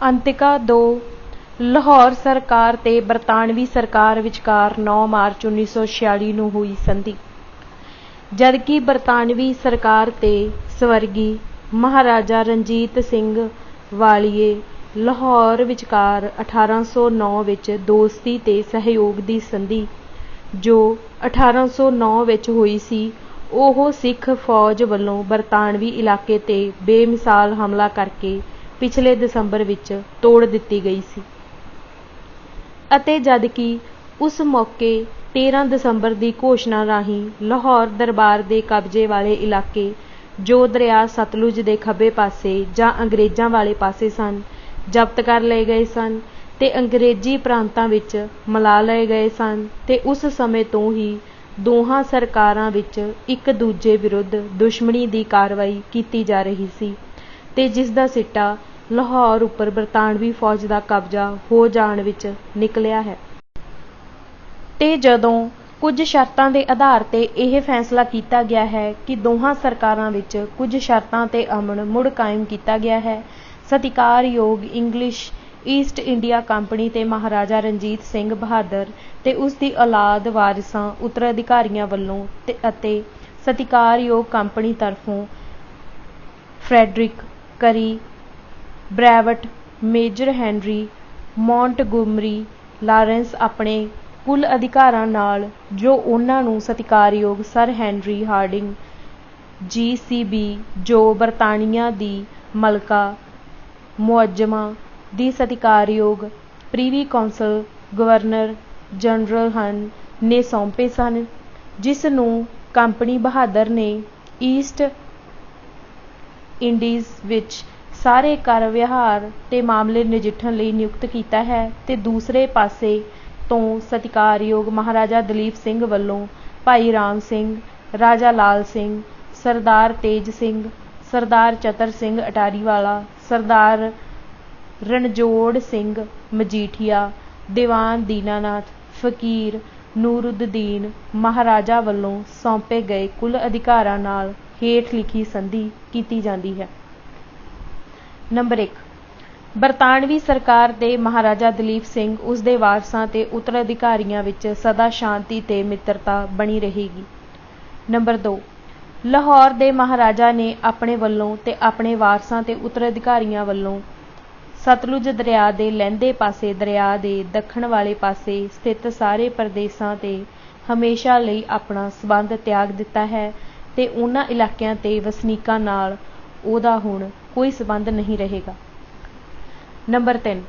ਅੰਤਿਕਾ 2 ਲਾਹੌਰ ਸਰਕਾਰ ਤੇ ਬਰਤਾਨਵੀ ਸਰਕਾਰ ਵਿਚਕਾਰ 9 ਮਾਰਚ 1946 ਨੂੰ ਹੋਈ ਸੰਧੀ। ਜਦਕਿ ਬਰਤਾਨਵੀ ਸਰਕਾਰ ਤੇ ਸਵਰਗੀ ਮਹਾਰਾਜਾ ਰਣਜੀਤ ਸਿੰਘ ਵਾਲੀਏ ਲਾਹੌਰ ਵਿਚਕਾਰ 1809 ਵਿੱਚ ਦੋਸਤੀ ਤੇ ਸਹਿਯੋਗ ਦੀ ਸੰਧੀ ਜੋ 1809 ਵਿੱਚ ਹੋਈ ਸੀ, ਉਹ ਸਿੱਖ ਫੌਜ ਵੱਲੋਂ ਬਰਤਾਨਵੀ ਇਲਾਕੇ ਤੇ ਬੇਮਿਸਾਲ ਹਮਲਾ ਕਰਕੇ ਪਿਛਲੇ ਦਸੰਬਰ ਵਿੱਚ ਤੋੜ ਦਿੱਤੀ ਗਈ ਸੀ ਅਤੇ ਜਦਕਿ ਉਸ ਮੌਕੇ 13 ਦਸੰਬਰ ਦੀ ਘੋਸ਼ਣਾ ਰਾਹੀਂ ਲਾਹੌਰ ਦਰਬਾਰ ਦੇ ਕਬਜ਼ੇ ਵਾਲੇ ਇਲਾਕੇ ਜੋ ਦਰਿਆ ਸਤਲੁਜ ਦੇ ਖੱਬੇ ਪਾਸੇ ਜਾਂ ਅੰਗਰੇਜ਼ਾਂ ਵਾਲੇ ਪਾਸੇ ਸਨ, ਜ਼ਬਤ ਕਰ ਲਏ ਗਏ ਸਨ ਤੇ ਅੰਗਰੇਜ਼ੀ ਪ੍ਰਾਂਤਾਂ ਵਿੱਚ ਮਿਲਾ ਲਏ ਗਏ ਸਨ ਤੇ ਉਸ ਸਮੇਂ ਤੋਂ ਹੀ ਦੋਹਾਂ ਸਰਕਾਰਾਂ ਵਿੱਚ ਇੱਕ ਦੂਜੇ ਵਿਰੁੱਧ ਦੁਸ਼ਮਣੀ ਦੀ ਕਾਰਵਾਈ ਕੀਤੀ ਜਾ ਰਹੀ ਸੀ ਤੇ ਜਿਸ ਦਾ ਸਿੱਟਾ ਲਾਹੌਰ ਉੱਪਰ ਬਰਤਾਨਵੀ ਫੌਜ ਦਾ ਕਬਜ਼ਾ ਹੋ ਜਾਣ ਵਿੱਚ ਨਿਕਲਿਆ ਹੈ। ਤੇ ਜਦੋਂ ਕੁਝ ਸ਼ਰਤਾਂ ਦੇ ਆਧਾਰ ਤੇ ਇਹ ਫੈਸਲਾ ਕੀਤਾ ਗਿਆ ਹੈ ਕਿ ਦੋਹਾਂ ਸਰਕਾਰਾਂ ਵਿੱਚ ਕੁਝ ਸ਼ਰਤਾਂ ਤੇ ਅਮਨ ਮੁੜ ਕਾਇਮ ਕੀਤਾ ਗਿਆ ਹੈ, ਸਤਿਕਾਰਯੋਗ ਇੰਗਲਿਸ਼ ਈਸਟ ਇੰਡੀਆ ਕੰਪਨੀ ਤੇ ਮਹਾਰਾਜਾ ਰਣਜੀਤ ਸਿੰਘ ਬਹਾਦਰ ਤੇ ਉਸ ਦੀ ਔਲਾਦ ਵਾਰਿਸਾਂ ਉੱਤਰਾਧਿਕਾਰੀਆਂ ਵੱਲੋਂ ਅਤੇ ਸਤਿਕਾਰਯੋਗ ਕੰਪਨੀ ਤਰਫੋਂ ਫਰੈਡਰਿਕ ਕਰੀ, ਬ੍ਰੈਵਟ, ਮੇਜਰ ਹੈਨਰੀ ਮੌਂਟਗੋਮਰੀ ਲਾਰੈਂਸ ਆਪਣੇ ਕੁੱਲ ਅਧਿਕਾਰਾਂ ਨਾਲ ਜੋ ਉਹਨਾਂ ਨੂੰ ਸਤਿਕਾਰਯੋਗ ਸਰ ਹੈਨਰੀ ਹਾਰਡਿੰਗ GCB ਜੋ ਬਰਤਾਨੀਆ ਦੀ ਮਲਕਾ ਮੁਅੱਜ਼ਮਾ ਦੀ ਸਤਿਕਾਰਯੋਗ ਪ੍ਰੀਵੀ ਕੌਂਸਲ ਗਵਰਨਰ ਜਨਰਲ ਹਨ ਨੇ ਸੌਂਪੇ ਸਨ, ਜਿਸ ਨੂੰ ਕੰਪਨੀ ਬਹਾਦਰ ਨੇ ਈਸਟ ਇੰਡੀਜ਼ ਵਿੱਚ ਸਾਰੇ ਕਰ ਵਿਹਾਰ ਤੇ ਮਾਮਲੇ ਨਜਿੱਠਣ ਲਈ ਨਿਯੁਕਤ ਕੀਤਾ ਹੈ ਤੇ ਦੂਸਰੇ ਪਾਸੇ ਤੋਂ ਸਤਿਕਾਰਯੋਗ ਮਹਾਰਾਜਾ ਦਲੀਪ ਸਿੰਘ ਵੱਲੋਂ ਭਾਈ ਰਾਮ ਸਿੰਘ, ਰਾਜਾ ਲਾਲ ਸਿੰਘ, ਸਰਦਾਰ ਤੇਜ ਸਿੰਘ, ਸਰਦਾਰ ਚਤਰ ਸਿੰਘ ਅਟਾਰੀਵਾਲਾ, ਸਰਦਾਰ ਰਣਜੋੜ ਸਿੰਘ ਮਜੀਠੀਆ, ਦੀਵਾਨ ਦੀਨਾਨਾਥ, ਫਕੀਰ ਨੂਰਉੱਦਦੀਨ ਮਹਾਰਾਜਾ ਵੱਲੋਂ ਸੌਂਪੇ ਗਏ ਕੁੱਲ ਅਧਿਕਾਰਾਂ ਨਾਲ ਹੇਠ ਲਿਖੀ ਸੰਧੀ ਕੀਤੀ ਜਾਂਦੀ ਹੈ। ਨੰਬਰ 1 ਬਰਤਾਨਵੀ ਸਰਕਾਰ ਤੇ ਮਹਾਰਾਜਾ ਦਲੀਪ ਸਿੰਘ, ਉਸ ਦੇ ਵਾਰਸਾਂ ਤੇ ਉੱਤਰਾਧਿਕਾਰੀਆਂ ਵਿੱਚ ਸਦਾ ਸ਼ਾਂਤੀ ਤੇ ਮਿੱਤਰਤਾ ਬਣੀ ਰਹੇਗੀ। ਨੰਬਰ 2 ਲਾਹੌਰ ਦੇ ਮਹਾਰਾਜਾ ਨੇ ਆਪਣੇ ਵੱਲੋਂ ਤੇ ਆਪਣੇ ਵਾਰਸਾਂ ਤੇ ਉੱਤਰਾਧਿਕਾਰੀਆਂ ਵੱਲੋਂ ਸਤਲੁਜ ਦਰਿਆ ਦੇ ਲਹਿੰਦੇ ਪਾਸੇ ਦਰਿਆ ਦੇ ਦੱਖਣ ਵਾਲੇ ਪਾਸੇ ਸਥਿਤ ਸਾਰੇ ਪ੍ਰਦੇਸ਼ਾਂ ਤੇ ਹਮੇਸ਼ਾ ਲਈ ਆਪਣਾ ਸਬੰਧ ਤਿਆਗ ਦਿੱਤਾ ਹੈ ਤੇ ਉਹਨਾਂ ਇਲਾਕਿਆਂ ਤੇ ਵਸਨੀਕਾਂ ਨਾਲ ਉਹਦਾ ਹੁਣ ਕੋਈ ਸਬੰਧ ਨਹੀਂ ਰਹੇਗਾ। ਨੰਬਰ 3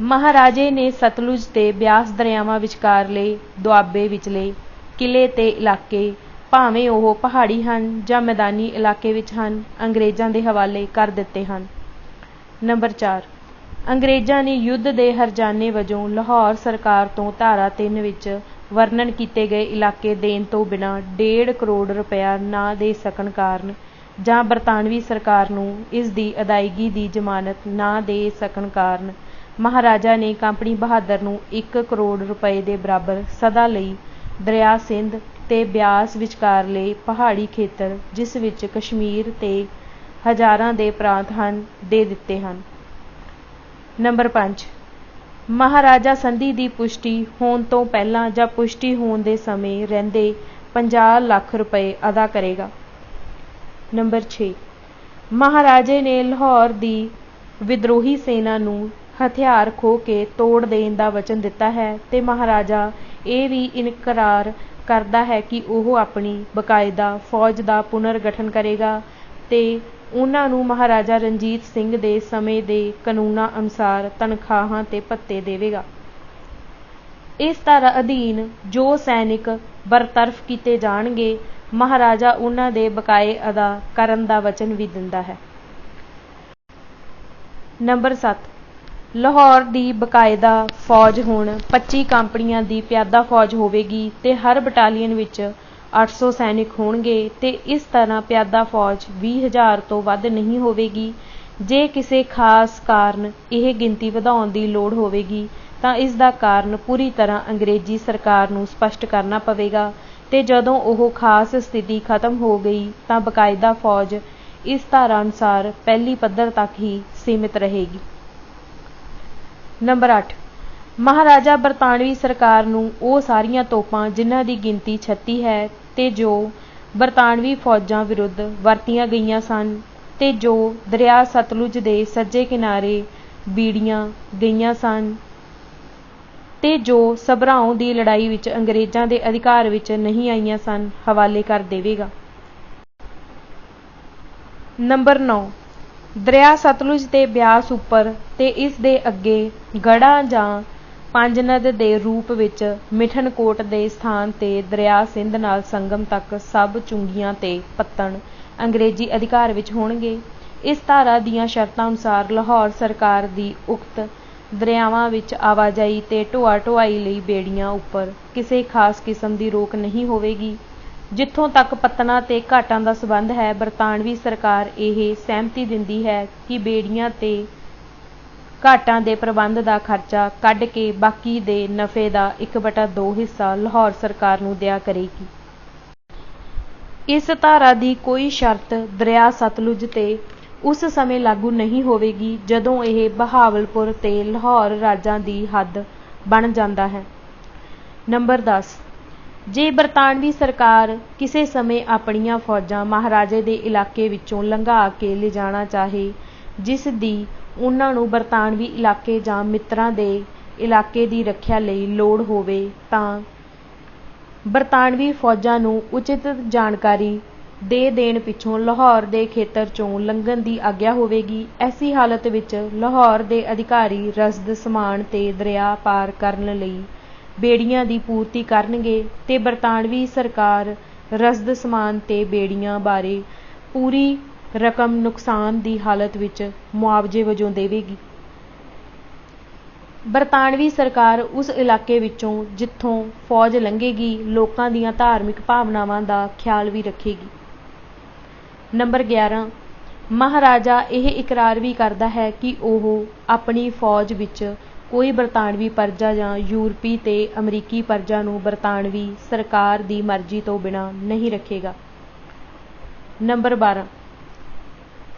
ਮਹਾਰਾਜੇ ਨੇ ਸਤਲੁਜ ਤੇ ਬਿਆਸ ਦਰਿਆਵਾਂ ਵਿਚਕਾਰਲੇ ਦੁਆਬੇ ਵਿਚਲੇ ਕਿਲੇ ਤੇ ਇਲਾਕੇ, ਭਾਵੇਂ ਉਹ ਪਹਾੜੀ ਹਨ ਜਾਂ ਮੈਦਾਨੀ ਇਲਾਕੇ ਵਿੱਚ ਹਨ, ਅੰਗਰੇਜ਼ਾਂ ਦੇ ਹਵਾਲੇ ਕਰ ਦਿੱਤੇ ਹਨ। ਨੰਬਰ 4 ਅੰਗਰੇਜ਼ਾਂ ਨੇ ਯੁੱਧ ਦੇ ਹਰਜਾਨੇ ਵਜੋਂ ਲਾਹੌਰ ਸਰਕਾਰ ਤੋਂ ਧਾਰਾ 3 ਵਿੱਚ ਵਰਣਨ ਕੀਤੇ ਗਏ ਇਲਾਕੇ ਦੇਣ ਤੋਂ ਬਿਨਾਂ 1.5 ਕਰੋੜ ਰੁਪਇਆ ਨਾ ਦੇ ਸਕਣ ਕਾਰਨ ਜਾਂ ਬਰਤਾਨਵੀ ਸਰਕਾਰ ਨੂੰ ਇਸ ਦੀ ਅਦਾਇਗੀ ਦੀ ਜ਼ਮਾਨਤ ਨਾ ਦੇ ਸਕਣ ਕਾਰਨ ਮਹਾਰਾਜਾ ਨੇ ਕੰਪਨੀ ਬਹਾਦਰ ਨੂੰ 1 ਕਰੋੜ ਰੁਪਏ ਦੇ ਬਰਾਬਰ ਸਦਾ ਲਈ ਦਰਿਆ ਸਿੰਧ ਤੇ ਬਿਆਸ ਵਿਚਕਾਰਲੇ ਪਹਾੜੀ ਖੇਤਰ, ਜਿਸ ਵਿੱਚ ਕਸ਼ਮੀਰ ਤੇ ਹਜ਼ਾਰਾਂ ਦੇ ਪ੍ਰਾਂਤ ਹਨ, ਦੇ ਦਿੱਤੇ ਹਨ। ਨੰਬਰ 5 ਮਹਾਰਾਜਾ ਸੰਧੀ ਦੀ ਪੁਸ਼ਟੀ ਹੋਣ ਤੋਂ ਪਹਿਲਾਂ ਜਾਂ ਪੁਸ਼ਟੀ ਹੋਣ ਦੇ ਸਮੇਂ ਰਹਿੰਦੇ 50 ਲੱਖ ਰੁਪਏ ਅਦਾ ਕਰੇਗਾ। ਨੰਬਰ 6 ਮਹਾਰਾਜੇ ਨੇ ਲਾਹੌਰ ਦੀ ਵਿਦਰੋਹੀ ਸੈਨਾ ਨੂੰ ਹਥਿਆਰ ਖੋਹ ਕੇ ਤੋੜ ਦੇਣ ਦਾ ਵਚਨ ਦਿੱਤਾ ਹੈ ਤੇ ਮਹਾਰਾਜਾ ਇਹ ਵੀ ਇਨਕਰਾਰ ਕਰਦਾ ਹੈ ਕਿ ਉਹ ਆਪਣੀ ਬਕਾਇਦਾ ਫੌਜ ਦਾ ਪੁਨਰਗਠਨ ਕਰੇਗਾ ਤੇ ਉਹਨਾਂ ਨੂੰ ਮਹਾਰਾਜਾ ਰਣਜੀਤ ਸਿੰਘ ਦੇ ਸਮੇਂ ਦੇ ਕਾਨੂੰਨਾਂ ਅਨੁਸਾਰ ਤਨਖਾਹਾਂ ਤੇ ਭੱਤੇ ਦੇਵੇਗਾ। ਇਸ ਧਾਰਾ ਅਧੀਨ ਜੋ ਸੈਨਿਕ ਬਰਤਰਫ ਕੀਤੇ ਜਾਣਗੇ, ਮਹਾਰਾਜਾ ਉਹਨਾਂ ਦੇ ਬਕਾਏ ਅਦਾ ਕਰਨ ਦਾ ਵਚਨ ਵੀ ਦਿੰਦਾ ਹੈ। ਨੰਬਰ 7 ਲਾਹੌਰ ਦੀ ਬਕਾਇਦਾ ਫੌਜ ਹੁਣ 25 ਕੰਪਨੀਆਂ ਦੀ ਪਿਆਦਾ ਫੌਜ ਹੋਵੇਗੀ ਤੇ ਹਰ ਬਟਾਲੀਅਨ ਵਿੱਚ 800 ਸੈਨਿਕ ਹੋਣਗੇ ਤੇ ਇਸ ਤਰ੍ਹਾਂ ਪਿਆਦਾ ਫੌਜ 20,000 ਤੋਂ ਵੱਧ ਨਹੀਂ ਹੋਵੇਗੀ। ਜੇ ਕਿਸੇ ਖਾਸ ਕਾਰਨ ਇਹ ਗਿਣਤੀ ਵਧਾਉਣ ਦੀ ਲੋੜ ਹੋਵੇਗੀ ਤਾਂ ਇਸ ਦਾ ਕਾਰਨ ਪੂਰੀ ਤਰ੍ਹਾਂ ਅੰਗਰੇਜ਼ੀ ਸਰਕਾਰ ਨੂੰ ਸਪਸ਼ਟ ਕਰਨਾ ਪਵੇਗਾ ਤੇ ਜਦੋਂ ਉਹ ਖਾਸ ਸਥਿਤੀ ਖਤਮ ਹੋ ਗਈ ਤਾਂ ਬਕਾਇਦਾ ਫੌਜ ਇਸ ਧਾਰਾ ਅਨੁਸਾਰ ਪਹਿਲੀ ਪੱਧਰ ਤੱਕ ਹੀ ਸੀਮਿਤ ਰਹੇਗੀ। ਨੰਬਰ 8 ਮਹਾਰਾਜਾ ਬਰਤਾਨਵੀ ਸਰਕਾਰ ਨੂੰ ਉਹ ਸਾਰੀਆਂ ਤੋਪਾਂ ਜਿਨ੍ਹਾਂ ਦੀ ਗਿਣਤੀ 36 ਹੈ ਤੇ ਜੋ ਬਰਤਾਨਵੀ ਫੌਜਾਂ ਵਿਰੁੱਧ ਵਰਤੀਆਂ ਗਈਆਂ ਸਨ ਤੇ ਜੋ ਦਰਿਆ ਸਤਲੁਜ ਦੇ ਸੱਜੇ ਕਿਨਾਰੇ ਬੀੜੀਆਂ ਗਈਆਂ ਸਨ ਤੇ ਜੋ ਸਭਰਾਉਂ ਦੀ ਲੜਾਈ ਵਿੱਚ ਅੰਗਰੇਜ਼ਾਂ ਦੇ ਅਧਿਕਾਰ ਵਿੱਚ ਨਹੀਂ ਆਈਆਂ ਸਨ, ਹਵਾਲੇ ਕਰ ਦੇਵੇਗਾ। ਨੰਬਰ 9 ਦਰਿਆ ਸਤਲੁਜ ਤੇ ਬਿਆਸ ਉੱਪਰ ਤੇ ਇਸ ਦੇ ਅੱਗੇ ਗੜ੍ਹਾਂ ਜਾਂ ਪੰਜਨਦ ਦੇ ਰੂਪ ਵਿੱਚ ਮਿਠਨਕੋਟ ਦੇ ਸਥਾਨ ਤੇ ਦਰਿਆ ਸਿੰਧ ਨਾਲ ਸੰਗਮ ਤੱਕ ਸਭ ਚੁੰਗੀਆਂ ਤੇ ਪੱਤਣ ਅੰਗਰੇਜ਼ੀ ਅਧਿਕਾਰ ਵਿੱਚ ਹੋਣਗੇ। ਇਸ ਧਾਰਾ ਦੀਆਂ ਸ਼ਰਤਾਂ ਅਨੁਸਾਰ ਲਾਹੌਰ ਸਰਕਾਰ ਦੀ ਉਕਤ ਦਰਿਆਵਾਂ ਵਿੱਚ ਆਵਾਜਾਈ ਤੇ ਢੋਆ ਢੁਆਈ ਲਈ ਬੇੜੀਆਂ ਉੱਪਰ ਕਿਸੇ ਖਾਸ ਕਿਸਮ ਦੀ ਰੋਕ ਨਹੀਂ ਹੋਵੇਗੀ। ਜਿੱਥੋਂ ਤੱਕ ਪੱਤਣਾਂ ਤੇ ਘਾਟਾਂ ਦਾ ਸੰਬੰਧ ਹੈ, ਬਰਤਾਨਵੀ ਸਰਕਾਰ ਇਹ ਸਹਿਮਤੀ ਦਿੰਦੀ ਹੈ ਕਿ ਬੇੜੀਆਂ ਤੇ ਘਾਟਾਂ ਦੇ ਪ੍ਰਬੰਧ ਦਾ ਖਰਚਾ ਕੱਢ ਕੇ ਬਾਕੀ ਦੇ ਨਫ਼ੇ ਦਾ 1/2 ਹਿੱਸਾ ਲਾਹੌਰ ਸਰਕਾਰ ਨੂੰ ਦਿਆ ਕਰੇਗੀ। ਇਸ ਧਾਰਾ ਦੀ ਕੋਈ ਸ਼ਰਤ ਦਰਿਆ ਸਤਲੁਜ ਤੇ ਉਸ ਸਮੇਂ ਲਾਗੂ ਨਹੀਂ ਹੋਵੇਗੀ ਜਦੋਂ ਇਹ ਬਹਾਵਲਪੁਰ ਤੇ ਲਾਹੌਰ ਰਾਜਾਂ ਦੀ ਹੱਦ ਬਣ ਜਾਂਦਾ ਹੈ। ਨੰਬਰ 10 ਜੇ ਬਰਤਾਨਵੀ ਸਰਕਾਰ ਕਿਸੇ ਸਮੇਂ ਆਪਣੀਆਂ ਫੌਜਾਂ ਮਹਾਰਾਜੇ ਦੇ ਇਲਾਕੇ ਵਿੱਚੋਂ ਲੰਘਾ ਕੇ ਲਿਜਾਣਾ ਚਾਹੇ, ਜਿਸ ਦੀ ਉਹਨਾਂ ਨੂੰ ਬਰਤਾਨਵੀ ਇਲਾਕੇ ਜਾਂ ਮਿੱਤਰਾਂ ਦੇ ਇਲਾਕੇ ਦੀ ਰੱਖਿਆ ਲਈ ਲੋੜ ਹੋਵੇ, ਤਾਂ ਬਰਤਾਨਵੀ ਫੌਜਾਂ ਨੂੰ ਉਚਿਤ ਜਾਣਕਾਰੀ ਦੇ ਦੇਣ ਪਿੱਛੋਂ ਲਾਹੌਰ ਦੇ ਖੇਤਰ 'ਚੋਂ ਲੰਘਣ ਦੀ ਆਗਿਆ ਹੋਵੇਗੀ। ਐਸੀ ਹਾਲਤ ਵਿੱਚ ਲਾਹੌਰ ਦੇ ਅਧਿਕਾਰੀ ਰਸਦ ਸਮਾਨ ਤੇ ਦਰਿਆ ਪਾਰ ਕਰਨ ਲਈ ਬੇੜੀਆਂ ਦੀ ਪੂਰਤੀ ਕਰਨਗੇ ਤੇ ਬਰਤਾਨਵੀ ਸਰਕਾਰ ਰਸਦ ਸਮਾਨ ਤੇ ਬੇੜੀਆਂ ਬਾਰੇ ਪੂਰੀ ਰਕਮ ਨੁਕਸਾਨ ਦੀ ਹਾਲਤ ਵਿੱਚ ਮੁਆਵਜ਼ੇ ਵਜੋਂ ਦੇਵੇਗੀ। ਬਰਤਾਨਵੀ ਸਰਕਾਰ ਉਸ ਇਲਾਕੇ ਵਿੱਚੋਂ ਜਿੱਥੋਂ ਫੌਜ ਲੰਘੇਗੀ ਲੋਕਾਂ ਦੀਆਂ ਧਾਰਮਿਕ ਭਾਵਨਾਵਾਂ ਦਾ ਖਿਆਲ ਵੀ ਰੱਖੇਗੀ। ਨੰਬਰ 11 ਮਹਾਰਾਜਾ ਇਹ ਇਕਰਾਰ ਵੀ ਕਰਦਾ ਹੈ ਕਿ ਉਹ ਆਪਣੀ ਫੌਜ ਵਿੱਚ ਕੋਈ ਬਰਤਾਨਵੀ ਪਰਜਾ ਜਾਂ ਯੂਰਪੀ ਤੇ ਅਮਰੀਕੀ ਪਰਜਾ ਨੂੰ ਬਰਤਾਨਵੀ ਸਰਕਾਰ ਦੀ ਮਰਜ਼ੀ ਤੋਂ ਬਿਨਾਂ ਨਹੀਂ ਰੱਖੇਗਾ। ਨੰਬਰ 12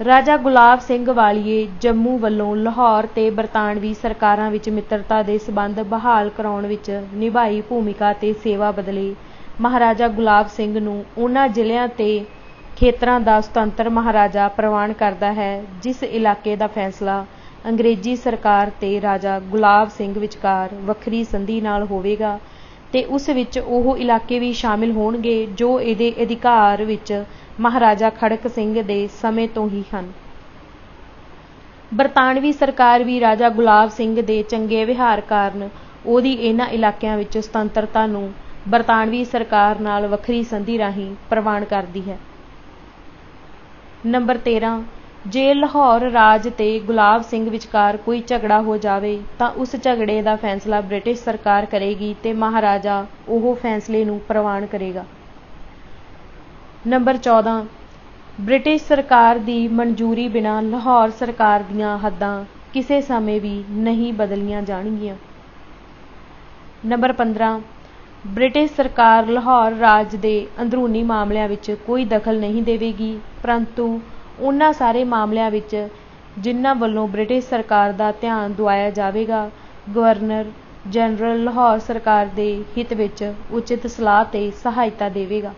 ਰਾਜਾ ਗੁਲਾਬ ਸਿੰਘ ਵਾਲੀਏ ਜੰਮੂ ਵੱਲੋਂ ਲਾਹੌਰ ਤੇ ਬਰਤਾਨਵੀ ਸਰਕਾਰਾਂ ਵਿੱਚ ਮਿੱਤਰਤਾ ਦੇ ਸੰਬੰਧ ਬਹਾਲ ਕਰਾਉਣ ਵਿੱਚ ਨਿਭਾਈ ਭੂਮਿਕਾ ਤੇ ਸੇਵਾ ਬਦਲੇ ਮਹਾਰਾਜਾ ਗੁਲਾਬ ਸਿੰਘ ਨੂੰ ਉਹਨਾਂ ਜ਼ਿਲ੍ਹਿਆਂ ਤੇ ਖੇਤਰਾਂ ਦਾ ਸੁਤੰਤਰ ਮਹਾਰਾਜਾ ਪ੍ਰਵਾਨ ਕਰਦਾ ਹੈ ਜਿਸ ਇਲਾਕੇ ਦਾ ਫੈਸਲਾ ਅੰਗਰੇਜ਼ੀ ਸਰਕਾਰ ਤੇ ਰਾਜਾ ਗੁਲਾਬ ਸਿੰਘ ਵਿਚਕਾਰ ਵੱਖਰੀ ਸੰਧੀ ਨਾਲ ਹੋਵੇਗਾ ਤੇ ਉਸ ਵਿੱਚ ਉਹ ਇਲਾਕੇ ਵੀ ਸ਼ਾਮਿਲ ਹੋਣਗੇ ਜੋ ਇਹਦੇ ਅਧਿਕਾਰ ਵਿੱਚ ਮਹਾਰਾਜਾ ਖੜਕ ਸਿੰਘ ਦੇ ਸਮੇਂ ਤੋਂ ਹੀ ਹਨ। ਬਰਤਾਨਵੀ ਸਰਕਾਰ ਵੀ ਰਾਜਾ ਗੁਲਾਬ ਸਿੰਘ ਦੇ ਚੰਗੇ ਵਿਹਾਰ ਕਾਰਨ ਉਹਦੀ ਇਹਨਾਂ ਇਲਾਕਿਆਂ ਵਿੱਚ ਸੁਤੰਤਰਤਾ ਨੂੰ ਬਰਤਾਨਵੀ ਸਰਕਾਰ ਨਾਲ ਵੱਖਰੀ ਸੰਧੀ ਰਾਹੀਂ ਪ੍ਰਵਾਨ ਕਰਦੀ ਹੈ। ਨੰਬਰ 13 ਜੇ ਲਾਹੌਰ ਰਾਜ ਤੇ ਗੁਲਾਬ ਸਿੰਘ ਵਿਚਕਾਰ ਕੋਈ ਝਗੜਾ ਹੋ ਜਾਵੇ ਤਾਂ ਉਸ ਝਗੜੇ ਦਾ ਫੈਸਲਾ ਬ੍ਰਿਟਿਸ਼ ਸਰਕਾਰ ਕਰੇਗੀ ਤੇ ਮਹਾਰਾਜਾ ਉਹ ਫੈਸਲੇ ਨੂੰ ਪ੍ਰਵਾਨ ਕਰੇਗਾ। ਨੰਬਰ 14 ਬ੍ਰਿਟਿਸ਼ ਸਰਕਾਰ ਦੀ ਮਨਜ਼ੂਰੀ ਬਿਨਾਂ ਲਾਹੌਰ ਸਰਕਾਰ ਦੀਆਂ ਹੱਦਾਂ ਕਿਸੇ ਸਮੇਂ ਵੀ ਨਹੀਂ ਬਦਲੀਆਂ ਜਾਣਗੀਆਂ। ਨੰਬਰ 15 ਬ੍ਰਿਟਿਸ਼ ਸਰਕਾਰ ਲਾਹੌਰ ਰਾਜ ਦੇ ਅੰਦਰੂਨੀ ਮਾਮਲਿਆਂ ਵਿੱਚ ਕੋਈ ਦਖਲ ਨਹੀਂ ਦੇਵੇਗੀ, ਪਰੰਤੂ ਉਹਨਾਂ ਸਾਰੇ ਮਾਮਲਿਆਂ ਵਿੱਚ ਜਿਨ੍ਹਾਂ ਵੱਲੋਂ ਬ੍ਰਿਟਿਸ਼ ਸਰਕਾਰ ਦਾ ਧਿਆਨ ਦੁਆਇਆ ਜਾਵੇਗਾ, ਗਵਰਨਰ ਜਨਰਲ ਲਾਹੌਰ ਸਰਕਾਰ ਦੇ ਹਿੱਤ ਵਿੱਚ ਉਚਿਤ ਸਲਾਹ ਤੇ ਸਹਾਇਤਾ ਦੇਵੇਗਾ।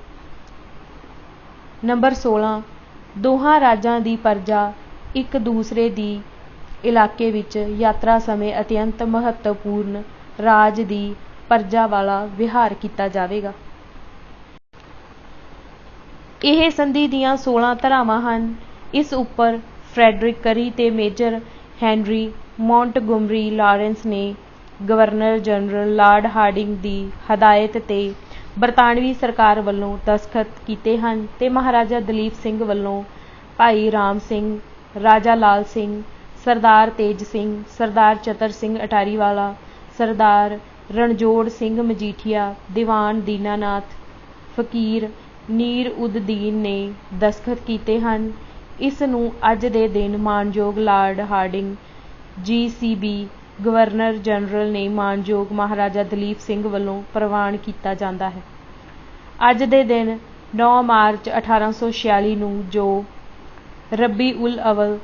ਨੰਬਰ 16 ਦੋਹਾਂ ਰਾਜਾਂ ਦੀ ਪਰਜਾ ਇੱਕ ਦੂਸਰੇ ਦੀ ਇਲਾਕੇ ਵਿੱਚ ਯਾਤਰਾ ਸਮੇਂ ਅਤਿਅੰਤ ਮਹੱਤਵਪੂਰਨ ਰਾਜ ਦੀ ਪਰਜਾ ਵਾਲਾ ਵਿਹਾਰ ਕੀਤਾ ਜਾਵੇਗਾ। ਇਹ ਸੰਧੀ ਦੀਆਂ 16 ਧਾਰਾਵਾਂ ਹਨ। ਇਸ ਉੱਪਰ ਫਰੈਡਰਿਕ ਕਰੀ ਤੇ ਮੇਜਰ ਹੈਨਰੀ ਮੌਂਟਗੋਮਰੀ ਲਾਰੈਂਸ ਨੇ ਗਵਰਨਰ ਜਨਰਲ ਲਾਰਡ ਹਾਰਡਿੰਗ ਦੀ ਹਦਾਇਤ ਤੇ ਬਰਤਾਨਵੀ ਸਰਕਾਰ ਵੱਲੋਂ ਦਸਤਖਤ ਕੀਤੇ ਹਨ ਤੇ ਮਹਾਰਾਜਾ ਦਲੀਪ ਸਿੰਘ ਵੱਲੋਂ ਭਾਈ ਰਾਮ ਸਿੰਘ, ਰਾਜਾ ਲਾਲ ਸਿੰਘ, ਸਰਦਾਰ ਤੇਜ ਸਿੰਘ, ਸਰਦਾਰ ਚਤਰ ਸਿੰਘ ਅਟਾਰੀਵਾਲਾ, ਸਰਦਾਰ ਰਣਜੋੜ ਸਿੰਘ ਮਜੀਠੀਆ, ਦੀਵਾਨ ਦੀਨਾਨਾਥ, ਫਕੀਰ ਨੀਰ ਉਦ ਦੀਨ ਨੇ ਦਸਤਖਤ ਕੀਤੇ ਹਨ। ਇਸ ਨੂੰ ਅੱਜ ਦੇ ਦਿਨ ਮਾਣਯੋਗ Lord Hardinge GCB governor general ਨੇ ਮਾਣਯੋਗ ਮਹਾਰਾਜਾ ਦਲੀਪ ਸਿੰਘ ਵੱਲੋਂ ਪ੍ਰਵਾਨ ਕੀਤਾ ਜਾਂਦਾ ਹੈ। ਅੱਜ ਦੇ ਦਿਨ 9 ਮਾਰਚ 1846 ਨੂੰ ਜੋ ਰੱਬੀ ਉਲ ਅਵਲ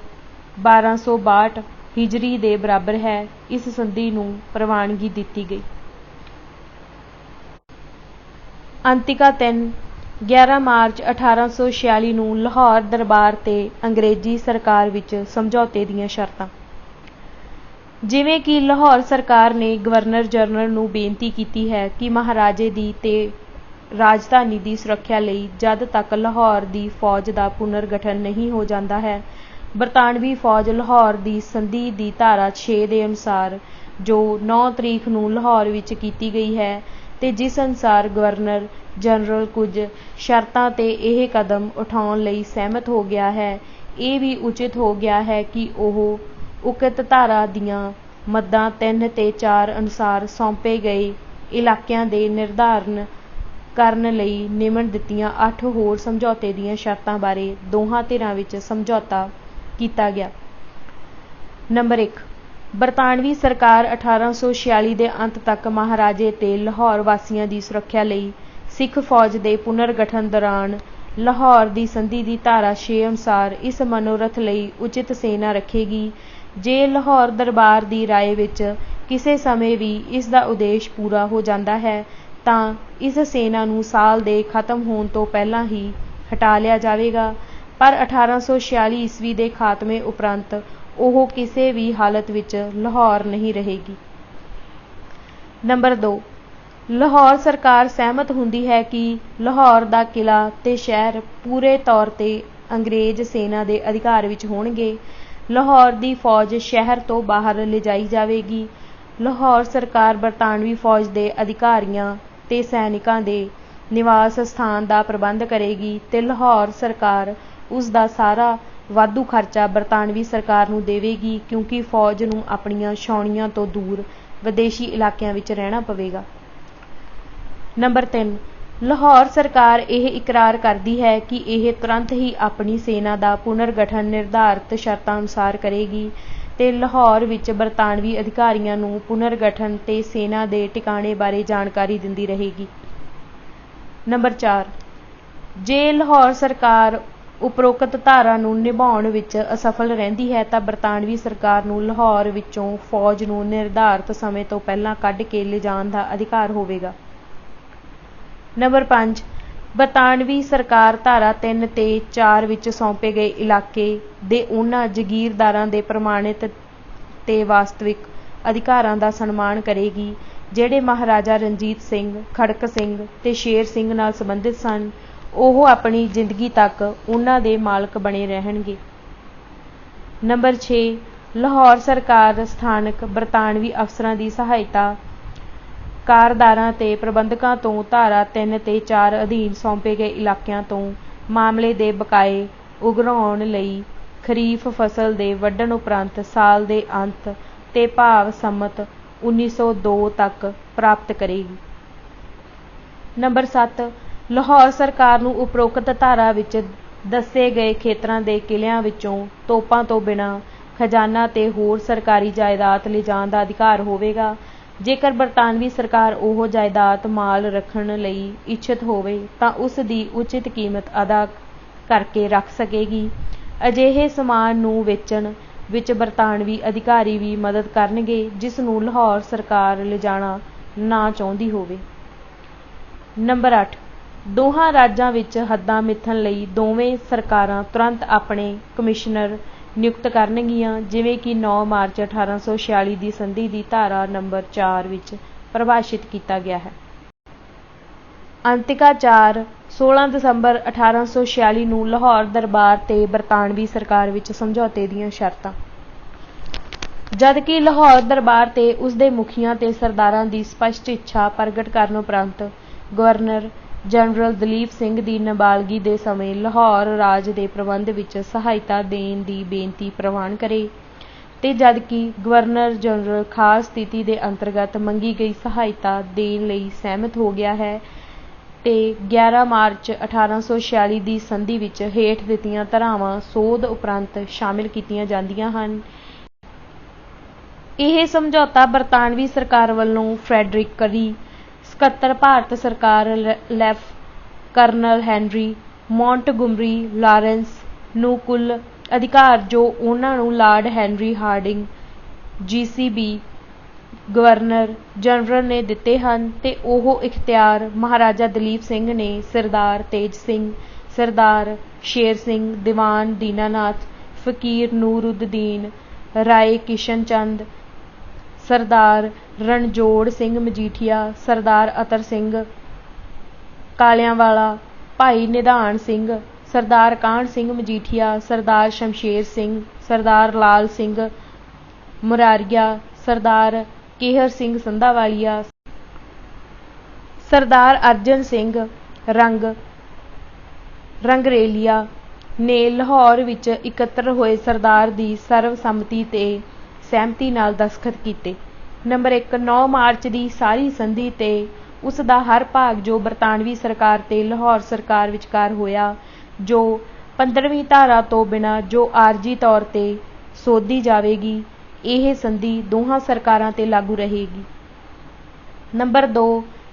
1262 ਹਿਜਰੀ ਦੇ ਬਰਾਬਰ ਹੈ। ਇਸ ਸੰਧੀ ਨੂੰ ਪ੍ਰਵਾਨਗੀ ਦਿੱਤੀ ਗਈ। ਅੰਤਿਕਾ 3 11 ਮਾਰਚ 1846 ਨੂੰ ਲਾਹੌਰ ਦਰਬਾਰ ਤੇ ਅੰਗਰੇਜ਼ੀ ਸਰਕਾਰ ਵਿੱਚ ਸਮਝੌਤੇ ਦੀਆਂ ਸ਼ਰਤਾਂ। ਜਿਵੇਂ ਕਿ ਲਾਹੌਰ ਸਰਕਾਰ ਨੇ ਗਵਰਨਰ ਜਨਰਲ ਨੂੰ ਬੇਨਤੀ ਕੀਤੀ ਹੈ ਕਿ ਮਹਾਰਾਜੇ ਦੀ ਤੇ ਰਾਜਧਾਨੀ ਦੀ ਸੁਰੱਖਿਆ ਲਈ ਜਦ ਤੱਕ ਲਾਹੌਰ ਦੀ ਫੌਜ ਦਾ ਪੁਨਰਗਠਨ ਨਹੀਂ ਹੋ ਜਾਂਦਾ ਹੈ, ਬਰਤਾਨਵੀ ਫੌਜ ਲਾਹੌਰ ਦੀ ਸੰਧੀ ਦੀ ਧਾਰਾ 6 ਦੇ ਅਨੁਸਾਰ ਜੋ 9 ਤਰੀਕ ਨੂੰ ਲਾਹੌਰ ਵਿੱਚ ਕੀਤੀ ਗਈ ਹੈ ਤੇ ਜਿਸ ਅਨੁਸਾਰ ਗਵਰਨਰ ਜਨਰਲ ਕੁਝ ਸ਼ਰਤਾਂ ਤੇ ਇਹ ਕਦਮ ਉਠਾਉਣ ਲਈ ਸਹਿਮਤ ਹੋ ਗਿਆ ਹੈ, ਇਹ ਵੀ ਉਚਿਤ ਹੋ ਗਿਆ ਹੈ ਕਿ ਉਹ ਉਕਤ ਧਾਰਾ ਦੀਆਂ ਮੱਦਾਂ 3 ਤੇ 4 ਅਨੁਸਾਰ ਸੌਂਪੇ ਗਏ ਇਲਾਕਿਆਂ ਦੇ ਨਿਰਧਾਰਨ ਕਰਨ ਲਈ ਨਿਮਣ ਦਿੱਤੀਆਂ 8 ਹੋਰ ਸਮਝੌਤੇ ਦੀਆਂ ਸ਼ਰਤਾਂ ਬਾਰੇ ਦੋਹਾਂ ਧਿਰਾਂ ਵਿੱਚ ਸਮਝੌਤਾ ਕੀਤਾ ਗਿਆ। ਨੰਬਰ 1 ਬਰਤਾਨਵੀ ਸਰਕਾਰ 1846 ਦੇ ਅੰਤ ਤੱਕ ਮਹਾਰਾਜੇ ਤੇ ਲਾਹੌਰ ਵਾਸੀਆਂ ਦੀ ਸੁਰੱਖਿਆ ਲਈ ਸਿੱਖ ਫੌਜ ਦੇ ਪੁਨਰਗਠਨ ਦੌਰਾਨ ਲਾਹੌਰ ਦੀ ਸੰਧੀ ਦੀ ਧਾਰਾ 6 ਅਨੁਸਾਰ ਇਸ ਮਨੋਰਥ ਲਈ ਉਚਿਤ ਸੈਨਾ ਰੱਖੇਗੀ। ਜੇ ਲਾਹੌਰ ਦਰਬਾਰ ਦੀ ਰਾਏ ਵਿੱਚ ਕਿਸੇ ਸਮੇਂ ਵੀ ਇਸ ਦਾ ਉਦੇਸ਼ ਪੂਰਾ ਹੋ ਜਾਂਦਾ ਹੈ ਤਾਂ ਇਸ ਸੈਨਾ ਨੂੰ ਸਾਲ ਦੇ ਖਤਮ ਹੋਣ ਤੋਂ ਪਹਿਲਾਂ ਹੀ ਹਟਾ ਲਿਆ ਜਾਵੇਗਾ, ਪਰ 1846 ਈਸਵੀ ਦੇ ਖਾਤਮੇ ਉਪਰੰਤ ਉਹ ਕਿਸੇ ਵੀ ਹਾਲਤ ਵਿੱਚ ਲਾਹੌਰ ਨਹੀਂ ਰਹੇਗੀ। ਨੰਬਰ 2 ਲਾਹੌਰ ਸਰਕਾਰ ਸਹਿਮਤ ਹੁੰਦੀ ਹੈ ਕਿ ਲਾਹੌਰ ਦਾ ਕਿਲ੍ਹਾ ਤੇ ਸ਼ਹਿਰ ਪੂਰੇ ਤੌਰ ਤੇ ਅੰਗਰੇਜ਼ ਸੈਨਾ ਦੇ ਅਧਿਕਾਰ ਵਿੱਚ ਹੋਣਗੇ। ਲਾਹੌਰ ਦੀ ਫੌਜ ਸ਼ਹਿਰ ਤੋਂ ਬਾਹਰ ਲਿਜਾਈ ਜਾਵੇਗੀ। ਲਾਹੌਰ ਸਰਕਾਰ ਬਰਤਾਨਵੀ ਫੌਜ ਦੇ ਅਧਿਕਾਰੀਆਂ ਤੇ ਸੈਨਿਕਾਂ ਦੇ ਨਿਵਾਸ ਸਥਾਨ ਦਾ ਪ੍ਰਬੰਧ ਕਰੇਗੀ ਤੇ ਲਾਹੌਰ ਸਰਕਾਰ ਉਸ ਦਾ ਸਾਰਾ ਵਾਧੂ ਖਰਚਾ ਬਰਤਾਨਵੀ ਸਰਕਾਰ ਨੂੰ ਦੇਵੇਗੀ, ਕਿਉਂਕਿ ਫੌਜ ਨੂੰ ਆਪਣੀਆਂ ਛਾਉਣੀਆਂ ਤੋਂ ਦੂਰ ਵਿਦੇਸ਼ੀ ਇਲਾਕਿਆਂ ਵਿੱਚ ਰਹਿਣਾ ਪਵੇਗਾ। ਨੰਬਰ 3 ਲਾਹੌਰ ਸਰਕਾਰ ਇਹ ਇਕਰਾਰ ਕਰਦੀ ਹੈ ਕਿ ਇਹ ਤੁਰੰਤ ਹੀ ਆਪਣੀ ਸੈਨਾ ਦਾ ਪੁਨਰਗਠਨ ਨਿਰਧਾਰਤ ਸ਼ਰਤਾਂ ਅਨੁਸਾਰ ਕਰੇਗੀ ਤੇ ਲਾਹੌਰ ਵਿੱਚ ਬਰਤਾਨਵੀ ਅਧਿਕਾਰੀਆਂ ਨੂੰ ਪੁਨਰਗਠਨ ਤੇ ਸੈਨਾ ਦੇ ਟਿਕਾਣੇ ਬਾਰੇ ਜਾਣਕਾਰੀ ਦਿੰਦੀ ਰਹੇਗੀ। ਨੰਬਰ 4 ਜੇ ਲਾਹੌਰ ਸਰਕਾਰ ਉਪਰੋਕਤ ਧਾਰਾ ਨੂੰ ਨਿਭਾਉਣ ਵਿੱਚ ਅਸਫਲ ਰਹਿੰਦੀ ਹੈ ਤਾਂ ਬਰਤਾਨਵੀ ਸਰਕਾਰ ਨੂੰ ਲਾਹੌਰ ਵਿੱਚੋਂ ਫੌਜ ਨੂੰ ਨਿਰਧਾਰਤ ਸਮੇਂ ਤੋਂ ਪਹਿਲਾਂ ਕੱਢ ਕੇ ਲਿਜਾਣ ਦਾ ਅਧਿਕਾਰ ਹੋਵੇਗਾ। ਨੰਬਰ 5 ਬਰਤਾਨਵੀ ਸਰਕਾਰ ਧਾਰਾ 3 ਤੇ 4 ਵਿੱਚ ਸੌਂਪੇ ਗਏ ਇਲਾਕੇ ਦੇ ਉਹਨਾਂ ਜਗੀਰਦਾਰਾਂ ਦੇ ਪ੍ਰਮਾਣਿਤ ਤੇ ਵਾਸਤਵਿਕ ਅਧਿਕਾਰਾਂ ਦਾ ਸਨਮਾਨ ਕਰੇਗੀ ਜਿਹੜੇ ਮਹਾਰਾਜਾ ਰਣਜੀਤ ਸਿੰਘ, ਖੜਕ ਸਿੰਘ ਤੇ ਸ਼ੇਰ ਸਿੰਘ ਨਾਲ ਸੰਬੰਧਿਤ ਸਨ। ਉਹ ਆਪਣੀ ਜ਼ਿੰਦਗੀ ਤੱਕ ਉਹਨਾਂ ਦੇ ਮਾਲਕ ਬਣੇ ਰਹਿਣਗੇ। ਨੰਬਰ 6 ਲਾਹੌਰ ਸਰਕਾਰ ਸਥਾਨਕ ਬਰਤਾਨਵੀ ਅਫਸਰਾਂ ਦੀ ਸਹਾਇਤਾ ਕਾਰਦਾਰਾਂ ਤੇ ਪ੍ਰਬੰਧਕਾਂ ਤੋਂ ਧਾਰਾ 3 ਤੇ 4 ਅਧੀਨ ਸੌਂਪੇ ਗਏ ਇਲਾਕਿਆਂ ਤੋਂ ਮਾਮਲੇ ਦੇ ਬਕਾਏ ਉਗਰਾਉਣ ਲਈ ਖਰੀਫ ਫਸਲ ਦੇ ਵੱਢਣ ਉਪਰੰਤ ਸਾਲ ਦੇ ਅੰਤ ਤੇ ਭਾਵ ਸੰਮਤ 1902 ਤੱਕ ਪ੍ਰਾਪਤ ਕਰੇਗੀ। ਨੰਬਰ 7 ਲਾਹੌਰ ਸਰਕਾਰ ਨੂੰ ਉਪਰੋਕਤ ਧਾਰਾ ਵਿੱਚ ਦੱਸੇ ਗਏ ਖੇਤਰਾਂ ਦੇ ਕਿਲ੍ਹਿਆਂ ਵਿੱਚੋਂ ਤੋਪਾਂ ਤੋਂ ਬਿਨਾਂ ਖਜ਼ਾਨਾ ਤੇ ਹੋਰ ਸਰਕਾਰੀ ਜਾਇਦਾਦ ਲਿਜਾਣ ਦਾ ਅਧਿਕਾਰ ਹੋਵੇਗਾ। ਜੇਕਰ ਬਰਤਾਨਵੀ ਸਰਕਾਰ ਉਹ ਜਾਇਦਾਦ ਮਾਲ ਰੱਖਣ ਲਈ ਇੱਛਤ ਹੋਵੇ ਤਾਂ ਉਸ ਦੀ ਉਚਿਤ ਕੀਮਤ ਅਦਾ ਕਰਕੇ ਰੱਖ ਸਕੇਗੀ। ਅਜਿਹੇ ਸਮਾਨ ਨੂੰ ਵੇਚਣ ਵਿੱਚ ਬਰਤਾਨਵੀ ਅਧਿਕਾਰੀ ਵੀ ਮਦਦ ਕਰਨਗੇ ਜਿਸ ਨੂੰ ਲਾਹੌਰ ਸਰਕਾਰ ਲਿਜਾਣਾ ਨਾ ਚਾਹੁੰਦੀ ਹੋਵੇ। ਨੰਬਰ 8 ਦੋਹਾਂ ਰਾਜਾਂ ਵਿੱਚ ਹੱਦਾਂ ਮਿੱਥਣ ਲਈ ਦੋਵੇਂ ਸਰਕਾਰਾਂ ਤੁਰੰਤ ਆਪਣੇ ਕਮਿਸ਼ਨਰ ਨਿਯੁਕਤ ਕਰਨਗੀਆਂ, ਜਿਵੇਂ ਕਿ 9 ਮਾਰਚ 1846 ਦੀ ਸੰਧੀ ਦੀ ਧਾਰਾ ਨੰਬਰ 4 ਵਿੱਚ ਪਰਿਭਾਸ਼ਿਤ ਕੀਤਾ ਗਿਆ ਹੈ। ਅੰਤਿਕਾ 4 16 ਦਸੰਬਰ 1846 ਨੂੰ ਲਾਹੌਰ ਦਰਬਾਰ ਤੇ ਬਰਤਾਨਵੀ ਸਰਕਾਰ ਵਿੱਚ ਸਮਝੌਤੇ ਦੀਆਂ ਸ਼ਰਤਾਂ। ਜਦਕਿ ਲਾਹੌਰ ਦਰਬਾਰ ਤੇ ਉਸਦੇ ਮੁਖੀਆਂ ਤੇ ਸਰਦਾਰਾਂ ਦੀ ਸਪਸ਼ਟ ਇੱਛਾ ਪ੍ਰਗਟ ਕਰਨ ਉਪਰੰਤ ਗਵਰਨਰ ਜਨਰਲ ਦਲੀਪ ਸਿੰਘ ਦੀ ਨਾਬਾਲਗੀ ਦੇ ਸਮੇਂ ਲਾਹੌਰ ਰਾਜ ਦੇ ਪ੍ਰਬੰਧ ਵਿੱਚ ਸਹਾਇਤਾ ਦੇਣ ਦੀ ਬੇਨਤੀ ਪ੍ਰਵਾਨ ਕਰੇ ਤੇ ਜਦਕਿ ਗਵਰਨਰ ਜਨਰਲ ਖਾਸ ਸਥਿਤੀ ਦੇ ਅੰਤਰਗਤ ਮੰਗੀ ਗਈ ਸਹਾਇਤਾ ਦੇਣ ਲਈ ਸਹਿਮਤ ਹੋ ਗਿਆ ਹੈ ਤੇ 11 ਮਾਰਚ 1846 ਦੀ ਸੰਧੀ ਵਿੱਚ ਹੇਠ ਦਿੱਤੀਆਂ ਧਾਰਾਵਾਂ ਸੋਧ ਉਪਰੰਤ ਸ਼ਾਮਿਲ ਕੀਤੀਆਂ ਜਾਂਦੀਆਂ ਹਨ। ਇਹ ਸਮਝੌਤਾ ਬਰਤਾਨਵੀ ਸਰਕਾਰ ਵੱਲੋਂ ਫਰੈਡਰਿਕ ਕਰੀ, ਸਕੱਤਰ ਭਾਰਤ ਸਰਕਾਰ ਲੈਫ ਕਰਨਲ ਹੈਨਰੀ ਮੌਂਟਗੋਮਰੀ ਲਾਰੈਂਸ ਨੂੰ ਕੁੱਲ ਅਧਿਕਾਰ ਜੋ ਉਹਨਾਂ ਨੂੰ Lord Henry Hardinge GCB governor general ਨੇ ਦਿੱਤੇ ਹਨ ਤੇ ਉਹ ਇਖਤਿਆਰ ਮਹਾਰਾਜਾ ਦਲੀਪ ਸਿੰਘ ਨੇ ਸਰਦਾਰ ਤੇਜ ਸਿੰਘ, ਸਰਦਾਰ ਸ਼ੇਰ ਸਿੰਘ, ਦੀਵਾਨ ਦੀਨਾਨਾਥ, ਫਕੀਰ ਨੂਰਉੱਦੀਨ, ਰਾਏ ਕਿਸ਼ਨ ਚੰਦ, ਸਰਦਾਰ ਰਣਜੋੜ ਸਿੰਘ ਮਜੀਠੀਆ, ਸਰਦਾਰ ਅਤਰ ਸਿੰਘ ਕਾਲਿਆਂਵਾਲਾ, ਭਾਈ ਨਿਧਾਨ ਸਿੰਘ, ਸਰਦਾਰ ਕਾਹਨ ਸਿੰਘ ਮਜੀਠੀਆ, ਸਰਦਾਰ ਸ਼ਮਸ਼ੇਰ ਸਿੰਘ, ਸਰਦਾਰ ਲਾਲ ਸਿੰਘ ਮੁਰਾਰੀਆ, ਸਰਦਾਰ ਕੇਹਰ ਸਿੰਘ ਸੰਧਾਵਾਲੀਆ, ਸਰਦਾਰ ਅਰਜਨ ਸਿੰਘ ਰੰਗਰੇਲੀਆ ਨੇ ਲਾਹੌਰ ਵਿੱਚ ਇਕੱਤਰ ਹੋਏ ਸਰਦਾਰ ਦੀ ਸਰਵਸੰਮਤੀ ਤੇ ਸਹਿਮਤੀ ਨਾਲ ਦਸਤਖਤ ਕੀਤੇ। ਨੰਬਰ 1 9 ਮਾਰਚ ਦੀ ਸਾਰੀ ਸੰਧੀ ਤੇ ਉਸ ਦਾ ਹਰ ਭਾਗ ਜੋ ਬਰਤਾਨਵੀ ਸਰਕਾਰ ਤੇ ਲਾਹੌਰ ਸਰਕਾਰ ਵਿਚਕਾਰ ਹੋਇਆ, ਜੋ 15ਵੀਂ ਧਾਰਾ ਤੋਂ ਬਿਨਾਂ ਜੋ ਆਰਜੀ ਤੌਰ ਤੇ ਸੋਧੀ ਜਾਵੇਗੀ, ਇਹ ਸੰਧੀ ਦੋਹਾਂ ਸਰਕਾਰਾਂ ਤੇ ਲਾਗੂ ਰਹੇਗੀ। ਨੰਬਰ 2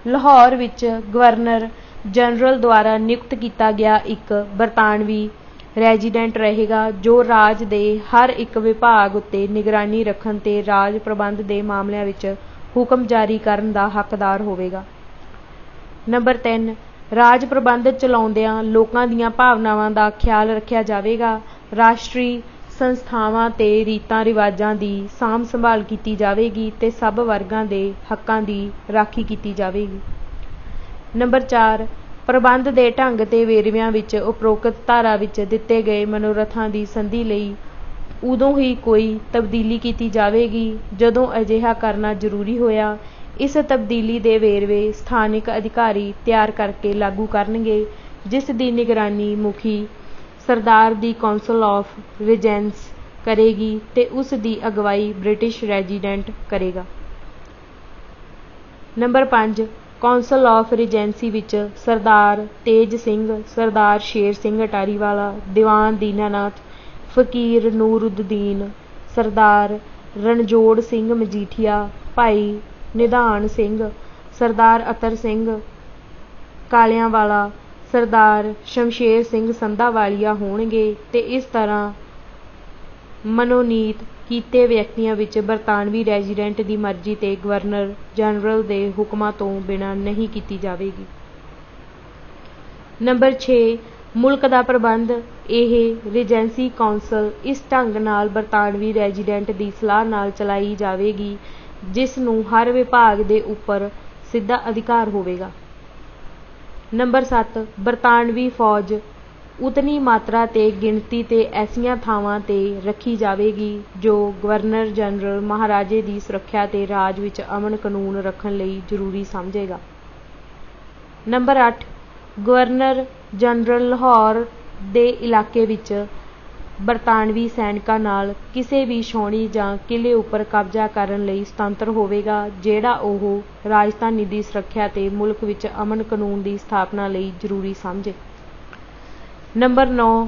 ਲਾਹੌਰ ਵਿੱਚ ਗਵਰਨਰ ਜਨਰਲ ਦੁਆਰਾ ਨਿਯੁਕਤ ਕੀਤਾ ਗਿਆ ਇੱਕ ਬਰਤਾਨਵੀ ਰੈਜ਼ੀਡੈਂਟ ਰਹੇਗਾ, ਜੋ ਰਾਜ ਦੇ ਹਰ ਇੱਕ ਵਿਭਾਗ ਉੱਤੇ ਨਿਗਰਾਨੀ ਰੱਖਣ ਤੇ ਰਾਜ ਪ੍ਰਬੰਧ ਦੇ ਮਾਮਲਿਆਂ ਵਿੱਚ ਹੁਕਮ ਜਾਰੀ ਕਰਨ ਦਾ ਹੱਕਦਾਰ ਹੋਵੇਗਾ। ਨੰਬਰ 3 ਰਾਜ ਪ੍ਰਬੰਧ ਚਲਾਉਂਦਿਆਂ ਲੋਕਾਂ ਦੀਆਂ ਭਾਵਨਾਵਾਂ ਦਾ ਖਿਆਲ ਰੱਖਿਆ ਜਾਵੇਗਾ। ਰਾਸ਼ਟਰੀ ਸੰਸਥਾਵਾਂ ਤੇ ਰੀਤਾਂ ਰਿਵਾਜਾਂ ਦੀ ਸਾਂਭ ਸੰਭਾਲ ਕੀਤੀ ਜਾਵੇਗੀ ਤੇ ਸਭ ਵਰਗਾਂ ਦੇ ਹੱਕਾਂ ਦੀ ਰਾਖੀ ਕੀਤੀ ਜਾਵੇਗੀ। ਨੰਬਰ 4 ਪ੍ਰਬੰਧ ਦੇ ਢੰਗ ਤੇ ਵੇਰਵਿਆਂ ਵਿੱਚ ਉਪਰੋਕਤ ਧਾਰਾ ਵਿੱਚ ਦਿੱਤੇ ਗਏ ਮਨੋਰਥਾਂ ਦੀ ਸੰਧੀ ਲਈ ਉਦੋਂ ਹੀ ਕੋਈ ਤਬਦੀਲੀ ਕੀਤੀ ਜਾਵੇਗੀ ਜਦੋਂ ਅਜਿਹਾ ਕਰਨਾ ਜ਼ਰੂਰੀ ਹੋਇਆ। ਇਸ ਤਬਦੀਲੀ ਦੇ ਵੇਰਵੇ ਸਥਾਨਿਕ ਅਧਿਕਾਰੀ ਤਿਆਰ ਕਰਕੇ ਲਾਗੂ ਕਰਨਗੇ, ਜਿਸ ਦੀ ਨਿਗਰਾਨੀ ਮੁਖੀ ਸਰਦਾਰ ਦੀ ਕੌਂਸਲ ਆਫ ਰੀਜੈਂਸ ਕਰੇਗੀ ਤੇ ਉਸ ਦੀ ਅਗਵਾਈ ਬ੍ਰਿਟਿਸ਼ ਰੈਜ਼ੀਡੈਂਟ ਕਰੇਗਾ। ਨੰਬਰ 5 ਕੌਂਸਲ ਆਫ ਰੀਜੈਂਸੀ ਵਿੱਚ ਸਰਦਾਰ ਤੇਜ ਸਿੰਘ, ਸਰਦਾਰ ਸ਼ੇਰ ਸਿੰਘ ਅਟਾਰੀਵਾਲਾ, ਦੀਵਾਨ ਦੀਨਾਨਾਥ, ਫਕੀਰ ਨੂਰਉੱਦੀਨ, ਸਰਦਾਰ ਰਣਜੋੜ ਸਿੰਘ ਮਜੀਠੀਆ, ਭਾਈ ਨਿਧਾਨ ਸਿੰਘ, ਸਰਦਾਰ ਅਤਰ ਸਿੰਘ ਕਾਲਿਆਂਵਾਲਾ, ਸਰਦਾਰ ਸ਼ਮਸ਼ੇਰ ਸਿੰਘ ਸੰਧਾਵਾਲੀਆ ਹੋਣਗੇ ਤੇ ਇਸ ਤਰ੍ਹਾਂ ਮਨੋਨੀਤ ਕੀਤੇ ਵਿਅਕਤੀਆਂ ਵਿੱਚ ਬਰਤਾਨਵੀ ਰੈਜ਼ੀਡੈਂਟ ਦੀ ਮਰਜ਼ੀ ਤੇ ਗਵਰਨਰ ਜਨਰਲ ਦੇ ਹੁਕਮਾਂ ਤੋਂ ਬਿਨਾਂ ਨਹੀਂ ਕੀਤੀ ਜਾਵੇਗੀ। ਨੰਬਰ 6 ਮੁਲਕ ਦਾ ਪ੍ਰਬੰਧ ਇਹ ਰੀਜੈਂਸੀ ਕੌਂਸਲ ਇਸ ਢੰਗ ਨਾਲ ਬਰਤਾਨਵੀ ਰੈਜ਼ੀਡੈਂਟ ਦੀ ਸਲਾਹ ਨਾਲ ਚਲਾਈ ਜਾਵੇਗੀ ਜਿਸ ਨੂੰ ਹਰ ਵਿਭਾਗ ਦੇ ਉੱਪਰ ਸਿੱਧਾ ਅਧਿਕਾਰ ਹੋਵੇਗਾ। ਨੰਬਰ 7 ਬਰਤਾਨਵੀ ਫੌਜ ਉਤਨੀ ਮਾਤਰਾ ਤੇ ਗਿਣਤੀ ਤੇ ਐਸੀਆਂ ਥਾਵਾਂ ਤੇ ਰੱਖੀ ਜਾਵੇਗੀ ਜੋ ਗਵਰਨਰ ਜਨਰਲ ਮਹਾਰਾਜੇ ਦੀ ਸੁਰੱਖਿਆ ਤੇ ਰਾਜ ਵਿੱਚ ਅਮਨ ਕਾਨੂੰਨ ਰੱਖਣ ਲਈ ਜ਼ਰੂਰੀ ਸਮਝੇਗਾ। ਨੰਬਰ 8 ਗਵਰਨਰ ਜਨਰਲ ਲਾਹੌਰ ਦੇ ਇਲਾਕੇ ਵਿੱਚ ਬਰਤਾਨਵੀ ਸੈਨਿਕਾਂ ਨਾਲ ਕਿਸੇ ਵੀ ਛਾਉਣੀ ਜਾਂ ਕਿਲ੍ਹੇ ਉੱਪਰ ਕਬਜ਼ਾ ਕਰਨ ਲਈ ਸੁਤੰਤਰ ਹੋਵੇਗਾ, ਜਿਹੜਾ ਉਹ ਰਾਜਧਾਨੀ ਦੀ ਸੁਰੱਖਿਆ ਤੇ ਮੁਲਕ ਵਿੱਚ ਅਮਨ ਕਾਨੂੰਨ ਦੀ ਸਥਾਪਨਾ ਲਈ ਜ਼ਰੂਰੀ ਸਮਝੇ। ਨੰਬਰ 9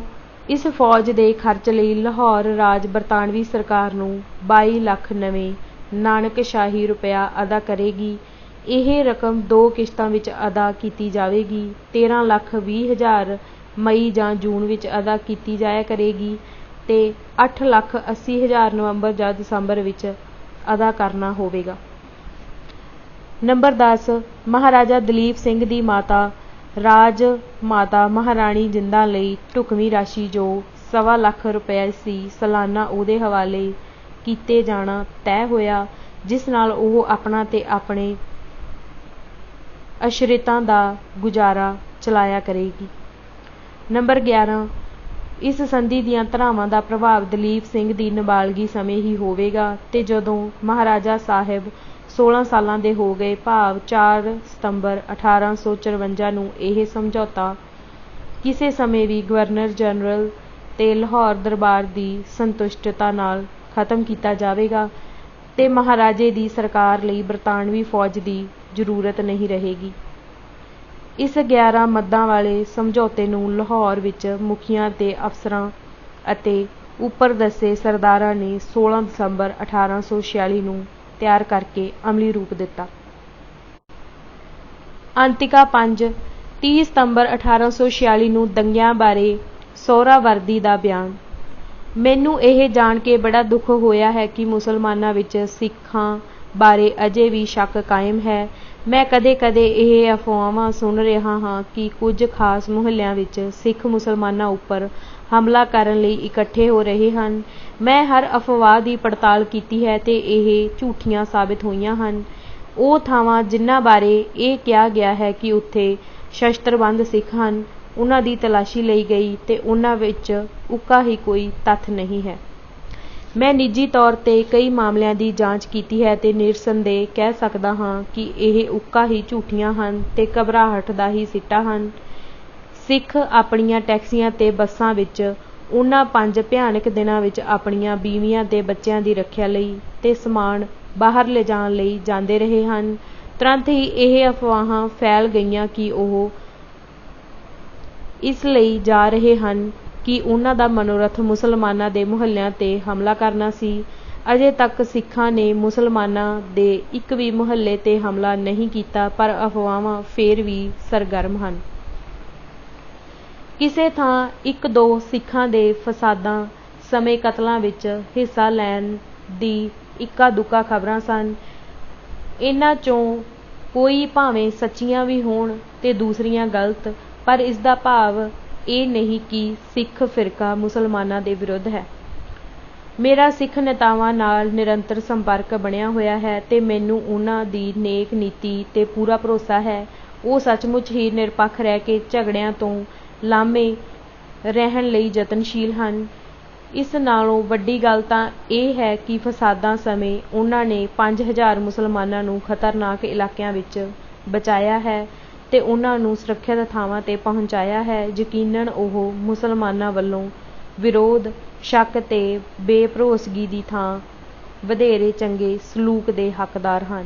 ਇਸ ਫੌਜ ਦੇ ਖਰਚ ਲਈ ਲਾਹੌਰ ਰਾਜ ਬਰਤਾਨਵੀ ਸਰਕਾਰ ਨੂੰ 22 ਲੱਖ ਨਵੇਂ ਨਾਨਕਸ਼ਾਹੀ ਰੁਪਇਆ ਅਦਾ ਕਰੇਗੀ। ਇਹ ਰਕਮ 2 ਕਿਸ਼ਤਾਂ ਵਿੱਚ ਅਦਾ ਕੀਤੀ ਜਾਵੇਗੀ। 13,20,000 ਮਈ ਜਾਂ ਜੂਨ ਵਿੱਚ ਅਦਾ ਕੀਤੀ ਜਾਇਆ ਕਰੇਗੀ ਤੇ 8,80,000 ਨਵੰਬਰ ਜਾਂ ਦਸੰਬਰ ਵਿੱਚ ਅਦਾ ਕਰਨਾ ਹੋਵੇਗਾ। ਨੰਬਰ 10 ਮਹਾਰਾਜਾ ਦਲੀਪ ਸਿੰਘ ਦੀ ਮਾਤਾ ਰਾਜ ਮਾਤਾ ਮਹਾਰਾਣੀ ਜਿੰਦਾਂ ਲਈ ਢੁਕਵੀਂ ਰਾਸ਼ੀ ਜੋ 1.25 ਲੱਖ ਰੁਪਏ ਸੀ ਸਾਲਾਨਾ ਉਹਦੇ ਹਵਾਲੇ ਕੀਤੇ ਜਾਣਾ ਤੈਅ ਹੋਇਆ, ਜਿਸ ਨਾਲ ਉਹ ਆਪਣਾ ਤੇ ਆਪਣੇ ਅਸ਼ਰਿਤਾਂ ਦਾ ਗੁਜ਼ਾਰਾ ਚਲਾਇਆ ਕਰੇਗੀ। ਨੰਬਰ 11 ਇਸ ਸੰਧੀ ਦੀਆਂ ਧਾਰਾਵਾਂ ਦਾ ਪ੍ਰਭਾਵ ਦਲੀਪ ਸਿੰਘ ਦੀ ਨਾਬਾਲਗੀ ਸਮੇਂ ਹੀ ਹੋਵੇਗਾ ਤੇ ਜਦੋਂ ਮਹਾਰਾਜਾ ਸਾਹਿਬ 16 ਸਾਲਾਂ ਦੇ ਹੋ ਗਏ, ਭਾਵ 4 ਸਤੰਬਰ 1854 ਨੂੰ ਇਹ ਸਮਝੌਤਾ ਕਿਸੇ ਸਮੇਂ ਵੀ ਗਵਰਨਰ ਜਨਰਲ ਤੇ ਲਾਹੌਰ ਦਰਬਾਰ ਦੀ ਸੰਤੁਸ਼ਟਤਾ ਨਾਲ ਖਤਮ ਕੀਤਾ ਜਾਵੇਗਾ ਤੇ ਮਹਾਰਾਜੇ ਦੀ ਸਰਕਾਰ ਲਈ ਬਰਤਾਨਵੀ ਫੌਜ ਦੀ ਜ਼ਰੂਰਤ ਨਹੀਂ ਰਹੇਗੀ। ਇਸ 11 ਮੱਦਾਂ ਵਾਲੇ ਸਮਝੌਤੇ ਨੂੰ ਲਾਹੌਰ ਵਿੱਚ ਮੁਖੀਆਂ ਤੇ ਅਫਸਰਾਂ ਅਤੇ ਉੱਪਰ ਦੱਸੇ ਸਰਦਾਰਾਂ ਨੇ 16 ਦਸੰਬਰ 1846 ਨੂੰ ਤਿਆਰ ਕਰਕੇ ਅਮਲੀ ਰੂਪ ਦਿੱਤਾ। ਅੰਤਿਕਾ 5 30 ਸਤੰਬਰ 1846 ਨੂੰ ਦੰਗਿਆਂ ਬਾਰੇ ਸੋਹਰਾਵਰਦੀ ਦਾ ਬਿਆਨ। ਮੈਨੂੰ ਇਹ ਜਾਣ ਕੇ ਬੜਾ ਦੁੱਖ ਹੋਇਆ ਹੈ ਕਿ ਮੁਸਲਮਾਨਾਂ ਵਿੱਚ ਸਿੱਖਾਂ ਬਾਰੇ ਅਜੇ ਵੀ ਸ਼ੱਕ ਕਾਇਮ ਹੈ। ਮੈਂ ਕਦੇ-ਕਦੇ ਇਹ ਅਫਵਾਹਾਂ ਸੁਣ ਰਿਹਾ ਹਾਂ ਕਿ ਕੁਝ ਖਾਸ ਮੁਹੱਲਿਆਂ ਵਿੱਚ ਸਿੱਖ ਮੁਸਲਮਾਨਾਂ ਉੱਪਰ ਹਮਲਾ ਕਰਨ ਲਈ ਇਕੱਠੇ ਹੋ ਰਹੇ ਹਨ। ਮੈਂ ਹਰ ਅਫਵਾਹ ਦੀ ਪੜਤਾਲ ਕੀਤੀ ਹੈ ਤੇ ਇਹ ਝੂਠੀਆਂ ਸਾਬਿਤ ਹੋਈਆਂ ਹਨ। ਉਹ ਥਾਵਾਂ ਜਿਨ੍ਹਾਂ ਬਾਰੇ ਇਹ ਕਿਹਾ ਗਿਆ ਹੈ ਕਿ ਉੱਥੇ ਸ਼ਸਤਰਬੰਦ ਸਿੱਖ ਹਨ, ਉਨ੍ਹਾਂ ਦੀ ਤਲਾਸ਼ੀ ਲਈ ਗਈ ਤੇ ਉਨ੍ਹਾਂ ਵਿੱਚ ਉੱਕਾ ਹੀ ਕੋਈ ਤੱਥ ਨਹੀਂ ਹੈ। ਮੈਂ ਨਿੱਜੀ ਤੌਰ ਤੇ ਕਈ ਮਾਮਲਿਆਂ ਦੀ ਜਾਂਚ ਕੀਤੀ ਹੈ ਤੇ ਨਿਰਸੰਦੇਹ ਕਹਿ ਸਕਦਾ ਹਾਂ ਕਿ ਇਹ ਉੱਕਾ ਹੀ ਝੂਠੀਆਂ ਹਨ ਤੇ ਘਬਰਾਹਟ ਦਾ ਹੀ ਸਿੱਟਾ ਹਨ। ਸਿੱਖ ਆਪਣੀਆਂ ਟੈਕਸੀਆਂ ਤੇ ਬੱਸਾਂ ਵਿੱਚ ਉਨ੍ਹਾਂ 5 ਭਿਆਨਕ ਦਿਨਾਂ ਵਿੱਚ ਆਪਣੀਆਂ ਬੀਵੀਆਂ ਤੇ ਬੱਚਿਆਂ ਦੀ ਰੱਖਿਆ ਲਈ ਤੇ ਸਮਾਨ ਬਾਹਰ ਲਿਜਾਣ ਲਈ ਜਾਂਦੇ ਰਹੇ ਹਨ। ਤੁਰੰਤ ਹੀ ਇਹ ਅਫਵਾਹਾਂ ਫੈਲ ਗਈਆਂ ਕਿ ਉਹ ਇਸ ਲਈ ਜਾ ਰਹੇ ਹਨ ਕਿ ਉਨ੍ਹਾਂ ਦਾ ਮਨੋਰਥ ਮੁਸਲਮਾਨਾਂ ਦੇ ਮੁਹੱਲਿਆਂ ਤੇ ਹਮਲਾ ਕਰਨਾ ਸੀ। ਅਜੇ ਤੱਕ ਸਿੱਖਾਂ ਨੇ ਮੁਸਲਮਾਨਾਂ ਦੇ ਇੱਕ ਵੀ ਮੁਹੱਲੇ ਤੇ ਹਮਲਾ ਨਹੀਂ ਕੀਤਾ, ਪਰ ਅਫਵਾਹਾਂ ਫੇਰ ਵੀ ਸਰਗਰਮ ਹਨ। ਕਿਸੇ ਥਾਂ 1-2 ਸਿੱਖਾਂ ਦੇ ਫਸਾਦਾਂ ਸਮੇਂ ਕਤਲਾਂ ਵਿੱਚ ਹਿੱਸਾ ਲੈਣ ਦੀ ਇੱਕਾ-ਦੁੱਕਾ ਖ਼ਬਰਾਂ ਸਨ। ਇਨ੍ਹਾਂ 'ਚੋਂ ਕੋਈ ਭਾਵੇਂ ਸੱਚੀਆਂ ਵੀ ਹੋਣ ਤੇ ਦੂਸਰੀਆਂ ਗਲਤ, ਪਰ ਇਸਦਾ ਭਾਵ ਇਹ ਨਹੀਂ ਕਿ ਸਿੱਖ ਫਿਰਕਾ ਮੁਸਲਮਾਨਾਂ ਦੇ ਵਿਰੁੱਧ ਹੈ। ਮੇਰਾ ਸਿੱਖ ਨੇਤਾਵਾਂ ਨਾਲ ਨਿਰੰਤਰ ਸੰਪਰਕ ਬਣਿਆ ਹੋਇਆ ਹੈ ਤੇ ਮੈਨੂੰ ਉਨ੍ਹਾਂ ਦੀ ਨੇਕ ਨੀਤੀ ਤੇ ਪੂਰਾ ਭਰੋਸਾ ਹੈ। ਉਹ ਸੱਚਮੁੱਚ ਹੀ ਨਿਰਪੱਖ ਰਹਿ ਕੇ ਝਗੜਿਆਂ ਤੋਂ ਲਾਂਭੇ ਰਹਿਣ ਲਈ ਯਤਨਸ਼ੀਲ ਹਨ। ਇਸ ਨਾਲੋਂ ਵੱਡੀ ਗੱਲ ਤਾਂ ਇਹ ਹੈ ਕਿ ਫਸਾਦਾਂ ਸਮੇਂ ਉਨ੍ਹਾਂ ਨੇ 5000 ਮੁਸਲਮਾਨਾਂ ਨੂੰ ਖਤਰਨਾਕ ਇਲਾਕਿਆਂ ਵਿੱਚ ਬਚਾਇਆ ਹੈ ਤੇ ਉਨ੍ਹਾਂ ਨੂੰ ਸੁਰੱਖਿਅਤ ਥਾਵਾਂ ਤੇ ਪਹੁੰਚਾਇਆ ਹੈ। ਯਕੀਨਨ ਉਹ ਮੁਸਲਮਾਨਾਂ ਵੱਲੋਂ ਵਿਰੋਧ, ਸ਼ੱਕ ਤੇ ਬੇਭਰੋਸਗੀ ਦੀ ਥਾਂ ਵਧੇਰੇ ਚੰਗੇ ਸਲੂਕ ਦੇ ਹੱਕਦਾਰ ਹਨ।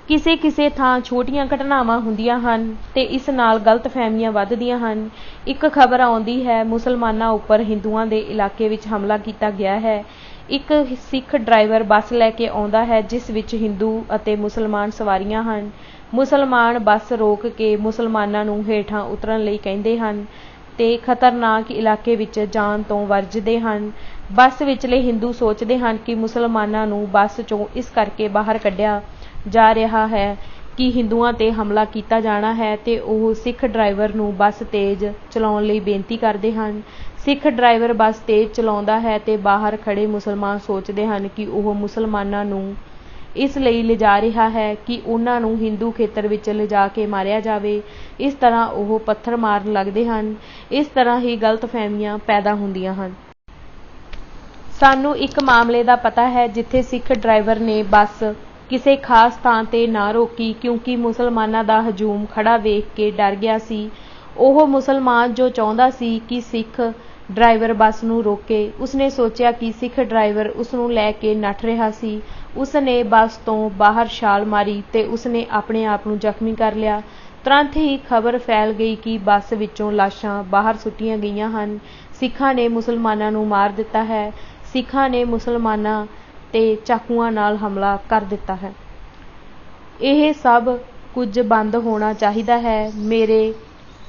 ਕਿਸੇ-ਕਿਸੇ ਥਾਂ ਛੋਟੀਆਂ ਘਟਨਾਵਾਂ ਹੁੰਦੀਆਂ ਹਨ ਤੇ ਇਸ ਨਾਲ ਗਲਤਫਹਿਮੀਆਂ ਵੱਧਦੀਆਂ ਹਨ। ਇੱਕ ਖ਼ਬਰ ਆਉਂਦੀ ਹੈ, ਮੁਸਲਮਾਨਾਂ ਉੱਪਰ ਹਿੰਦੂਆਂ ਦੇ ਇਲਾਕੇ ਵਿੱਚ ਹਮਲਾ ਕੀਤਾ ਗਿਆ ਹੈ। ਇੱਕ ਸਿੱਖ ਡਰਾਈਵਰ ਬੱਸ ਲੈ ਕੇ ਆਉਂਦਾ ਹੈ ਜਿਸ ਵਿੱਚ ਹਿੰਦੂ ਅਤੇ ਮੁਸਲਮਾਨ ਸਵਾਰੀਆਂ ਹਨ। ਮੁਸਲਮਾਨ ਬੱਸ ਰੋਕ ਕੇ ਮੁਸਲਮਾਨਾਂ ਨੂੰ ਹੇਠਾਂ ਉਤਰਨ ਲਈ ਕਹਿੰਦੇ ਹਨ ਤੇ ਖਤਰਨਾਕ ਇਲਾਕੇ ਵਿੱਚ ਜਾਣ ਤੋਂ ਵਰਜਦੇ ਹਨ। ਬੱਸ ਵਿਚਲੇ ਹਿੰਦੂ ਸੋਚਦੇ ਹਨ ਕਿ ਮੁਸਲਮਾਨਾਂ ਨੂੰ ਬੱਸ 'ਚੋਂ ਇਸ ਕਰਕੇ ਬਾਹਰ ਕੱਢਿਆ ਜਾ ਰਿਹਾ ਹੈ ਕਿ ਹਿੰਦੂਆਂ ਤੇ ਹਮਲਾ ਕੀਤਾ ਜਾਣਾ ਹੈ ਤੇ ਉਹ ਸਿੱਖ ਡਰਾਈਵਰ ਨੂੰ ਬੱਸ ਤੇਜ਼ ਚਲਾਉਣ ਲਈ ਬੇਨਤੀ ਕਰਦੇ ਹਨ। ਸਿੱਖ ਡਰਾਈਵਰ ਬੱਸ ਤੇਜ਼ ਚਲਾਉਂਦਾ ਹੈ ਤੇ ਬਾਹਰ ਖੜ੍ਹੇ ਮੁਸਲਮਾਨ ਸੋਚਦੇ ਹਨ ਕਿ ਉਹ ਮੁਸਲਮਾਨਾਂ ਨੂੰ ਇਸ ਲਈ ਲਿਜਾ ਰਿਹਾ ਹੈ ਕਿ ਉਨ੍ਹਾਂ ਨੂੰ ਹਿੰਦੂ ਖੇਤਰ ਵਿੱਚ ਲਿਜਾ ਕੇ ਮਾਰਿਆ ਜਾਵੇ। ਇਸ ਤਰ੍ਹਾਂ ਉਹ ਪੱਥਰ ਮਾਰਨ ਲੱਗਦੇ ਹਨ। ਇਸ ਤਰ੍ਹਾਂ ਹੀ ਗਲਤਫਹਿਮੀਆਂ ਪੈਦਾ ਹੁੰਦੀਆਂ ਹਨ। ਸਾਨੂੰ ਇੱਕ ਮਾਮਲੇ ਦਾ ਪਤਾ ਹੈ ਜਿੱਥੇ ਸਿੱਖ ਡਰਾਈਵਰ ਨੇ ਬੱਸ ਕਿਸੇ ਖਾਸ ਥਾਂ ਤੇ ਨਾ ਰੋਕੀ ਕਿਉਂਕਿ ਮੁਸਲਮਾਨਾਂ ਦਾ ਹਜੂਮ ਖੜ੍ਹਾ ਵੇਖ ਕੇ ਡਰ ਗਿਆ ਸੀ। ਉਹ ਮੁਸਲਮਾਨ ਜੋ ਚਾਹੁੰਦਾ ਸੀ ਕਿ ਸਿੱਖ ਡਰਾਈਵਰ ਬੱਸ ਨੂੰ ਰੋਕੇ, ਉਸਨੇ ਸੋਚਿਆ ਕਿ ਸਿੱਖ ਡਰਾਈਵਰ ਉਸਨੂੰ ਲੈ ਕੇ ਨੱਠ ਰਿਹਾ ਸੀ। ਉਸਨੇ ਬੱਸ ਤੋਂ ਬਾਹਰ ਛਾਲ ਮਾਰੀ ਤੇ ਉਸਨੇ ਆਪਣੇ ਆਪ ਨੂੰ ਜ਼ਖਮੀ ਕਰ ਲਿਆ। ਤੁਰੰਤ ਹੀ ਖ਼ਬਰ ਫੈਲ ਗਈ ਕਿ ਬੱਸ ਵਿੱਚੋਂ ਲਾਸ਼ਾਂ ਬਾਹਰ ਸੁੱਟੀਆਂ ਗਈਆਂ ਹਨ। ਸਿੱਖਾਂ ਨੇ ਮੁਸਲਮਾਨਾਂ ਨੂੰ ਮਾਰ ਦਿੱਤਾ ਹੈ। ਸਿੱਖਾਂ ਨੇ ਮੁਸਲਮਾਨਾਂ ਤੇ ਚਾਕੂਆਂ ਨਾਲ ਹਮਲਾ ਕਰ ਦਿੱਤਾ ਹੈ। ਇਹ ਸਭ ਕੁਝ ਬੰਦ ਹੋਣਾ ਚਾਹੀਦਾ ਹੈ। ਮੇਰੇ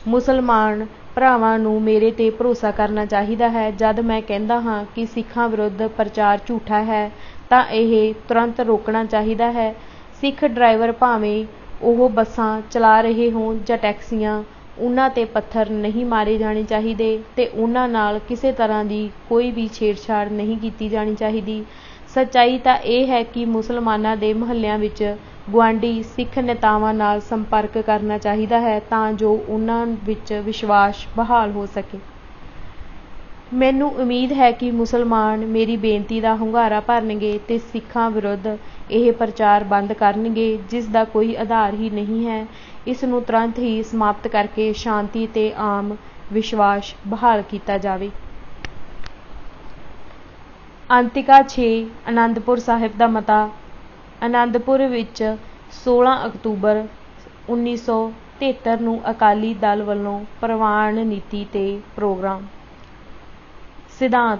ਮੁਸਲਮਾਨ ਭਰਾਵਾਂ ਨੂੰ ਮੇਰੇ ਤੇ ਭਰੋਸਾ ਕਰਨਾ ਚਾਹੀਦਾ ਹੈ। ਜਦ ਮੈਂ ਕਹਿੰਦਾ ਹਾਂ ਕਿ ਸਿੱਖਾਂ ਵਿਰੁੱਧ ਪ੍ਰਚਾਰ ਝੂਠਾ ਹੈ ਤਾਂ ਇਹ ਤੁਰੰਤ ਰੋਕਣਾ ਚਾਹੀਦਾ ਹੈ। ਸਿੱਖ ਡਰਾਈਵਰ ਭਾਵੇਂ ਉਹ ਬੱਸਾਂ ਚਲਾ ਰਹੇ ਹੋਣ ਜਾਂ ਟੈਕਸੀਆਂ, ਉਨ੍ਹਾਂ ਤੇ ਪੱਥਰ ਨਹੀਂ ਮਾਰੇ ਜਾਣੇ ਚਾਹੀਦੇ ਤੇ ਉਨ੍ਹਾਂ ਨਾਲ ਕਿਸੇ ਤਰ੍ਹਾਂ ਦੀ ਕੋਈ ਵੀ ਛੇੜਛਾੜ ਨਹੀਂ ਕੀਤੀ ਜਾਣੀ ਚਾਹੀਦੀ। ਸੱਚਾਈ ਤਾਂ ਇਹ ਹੈ ਕਿ ਮੁਸਲਮਾਨਾਂ ਦੇ ਮੁਹੱਲਿਆਂ ਵਿੱਚ ਗੁਆਂਢੀ ਸਿੱਖ ਨੇਤਾਵਾਂ ਨਾਲ ਸੰਪਰਕ ਕਰਨਾ ਚਾਹੀਦਾ ਹੈ ਤਾਂ ਜੋ ਉਨ੍ਹਾਂ ਵਿੱਚ ਵਿਸ਼ਵਾਸ ਬਹਾਲ ਹੋ ਸਕੇ। ਮੈਨੂੰ ਉਮੀਦ ਹੈ ਕਿ ਮੁਸਲਮਾਨ ਮੇਰੀ ਬੇਨਤੀ ਦਾ ਹੁੰਗਾਰਾ ਭਰਨਗੇ ਤੇ ਸਿੱਖਾਂ ਵਿਰੁੱਧ ਇਹ ਪ੍ਰਚਾਰ ਬੰਦ ਕਰਨਗੇ ਜਿਸ ਦਾ ਕੋਈ ਆਧਾਰ ਹੀ ਨਹੀਂ ਹੈ। ਇਸ ਨੂੰ ਤੁਰੰਤ ਹੀ ਸਮਾਪਤ ਕਰਕੇ ਸ਼ਾਂਤੀ ਤੇ ਆਮ ਵਿਸ਼ਵਾਸ ਬਹਾਲ ਕੀਤਾ ਜਾਵੇ। ਅੰਤਿਕਾ 6 ਅਨੰਦਪੁਰ ਸਾਹਿਬ ਦਾ ਮਤਾ। ਅਨੰਦਪੁਰ ਵਿੱਚ 16 ਅਕਤੂਬਰ 1973 ਨੂੰ ਅਕਾਲੀ ਦਲ ਵੱਲੋਂ ਪ੍ਰਵਾਨ ਨੀਤੀ ਤੇ ਪ੍ਰੋਗਰਾਮ। ਸਿਧਾਂਤ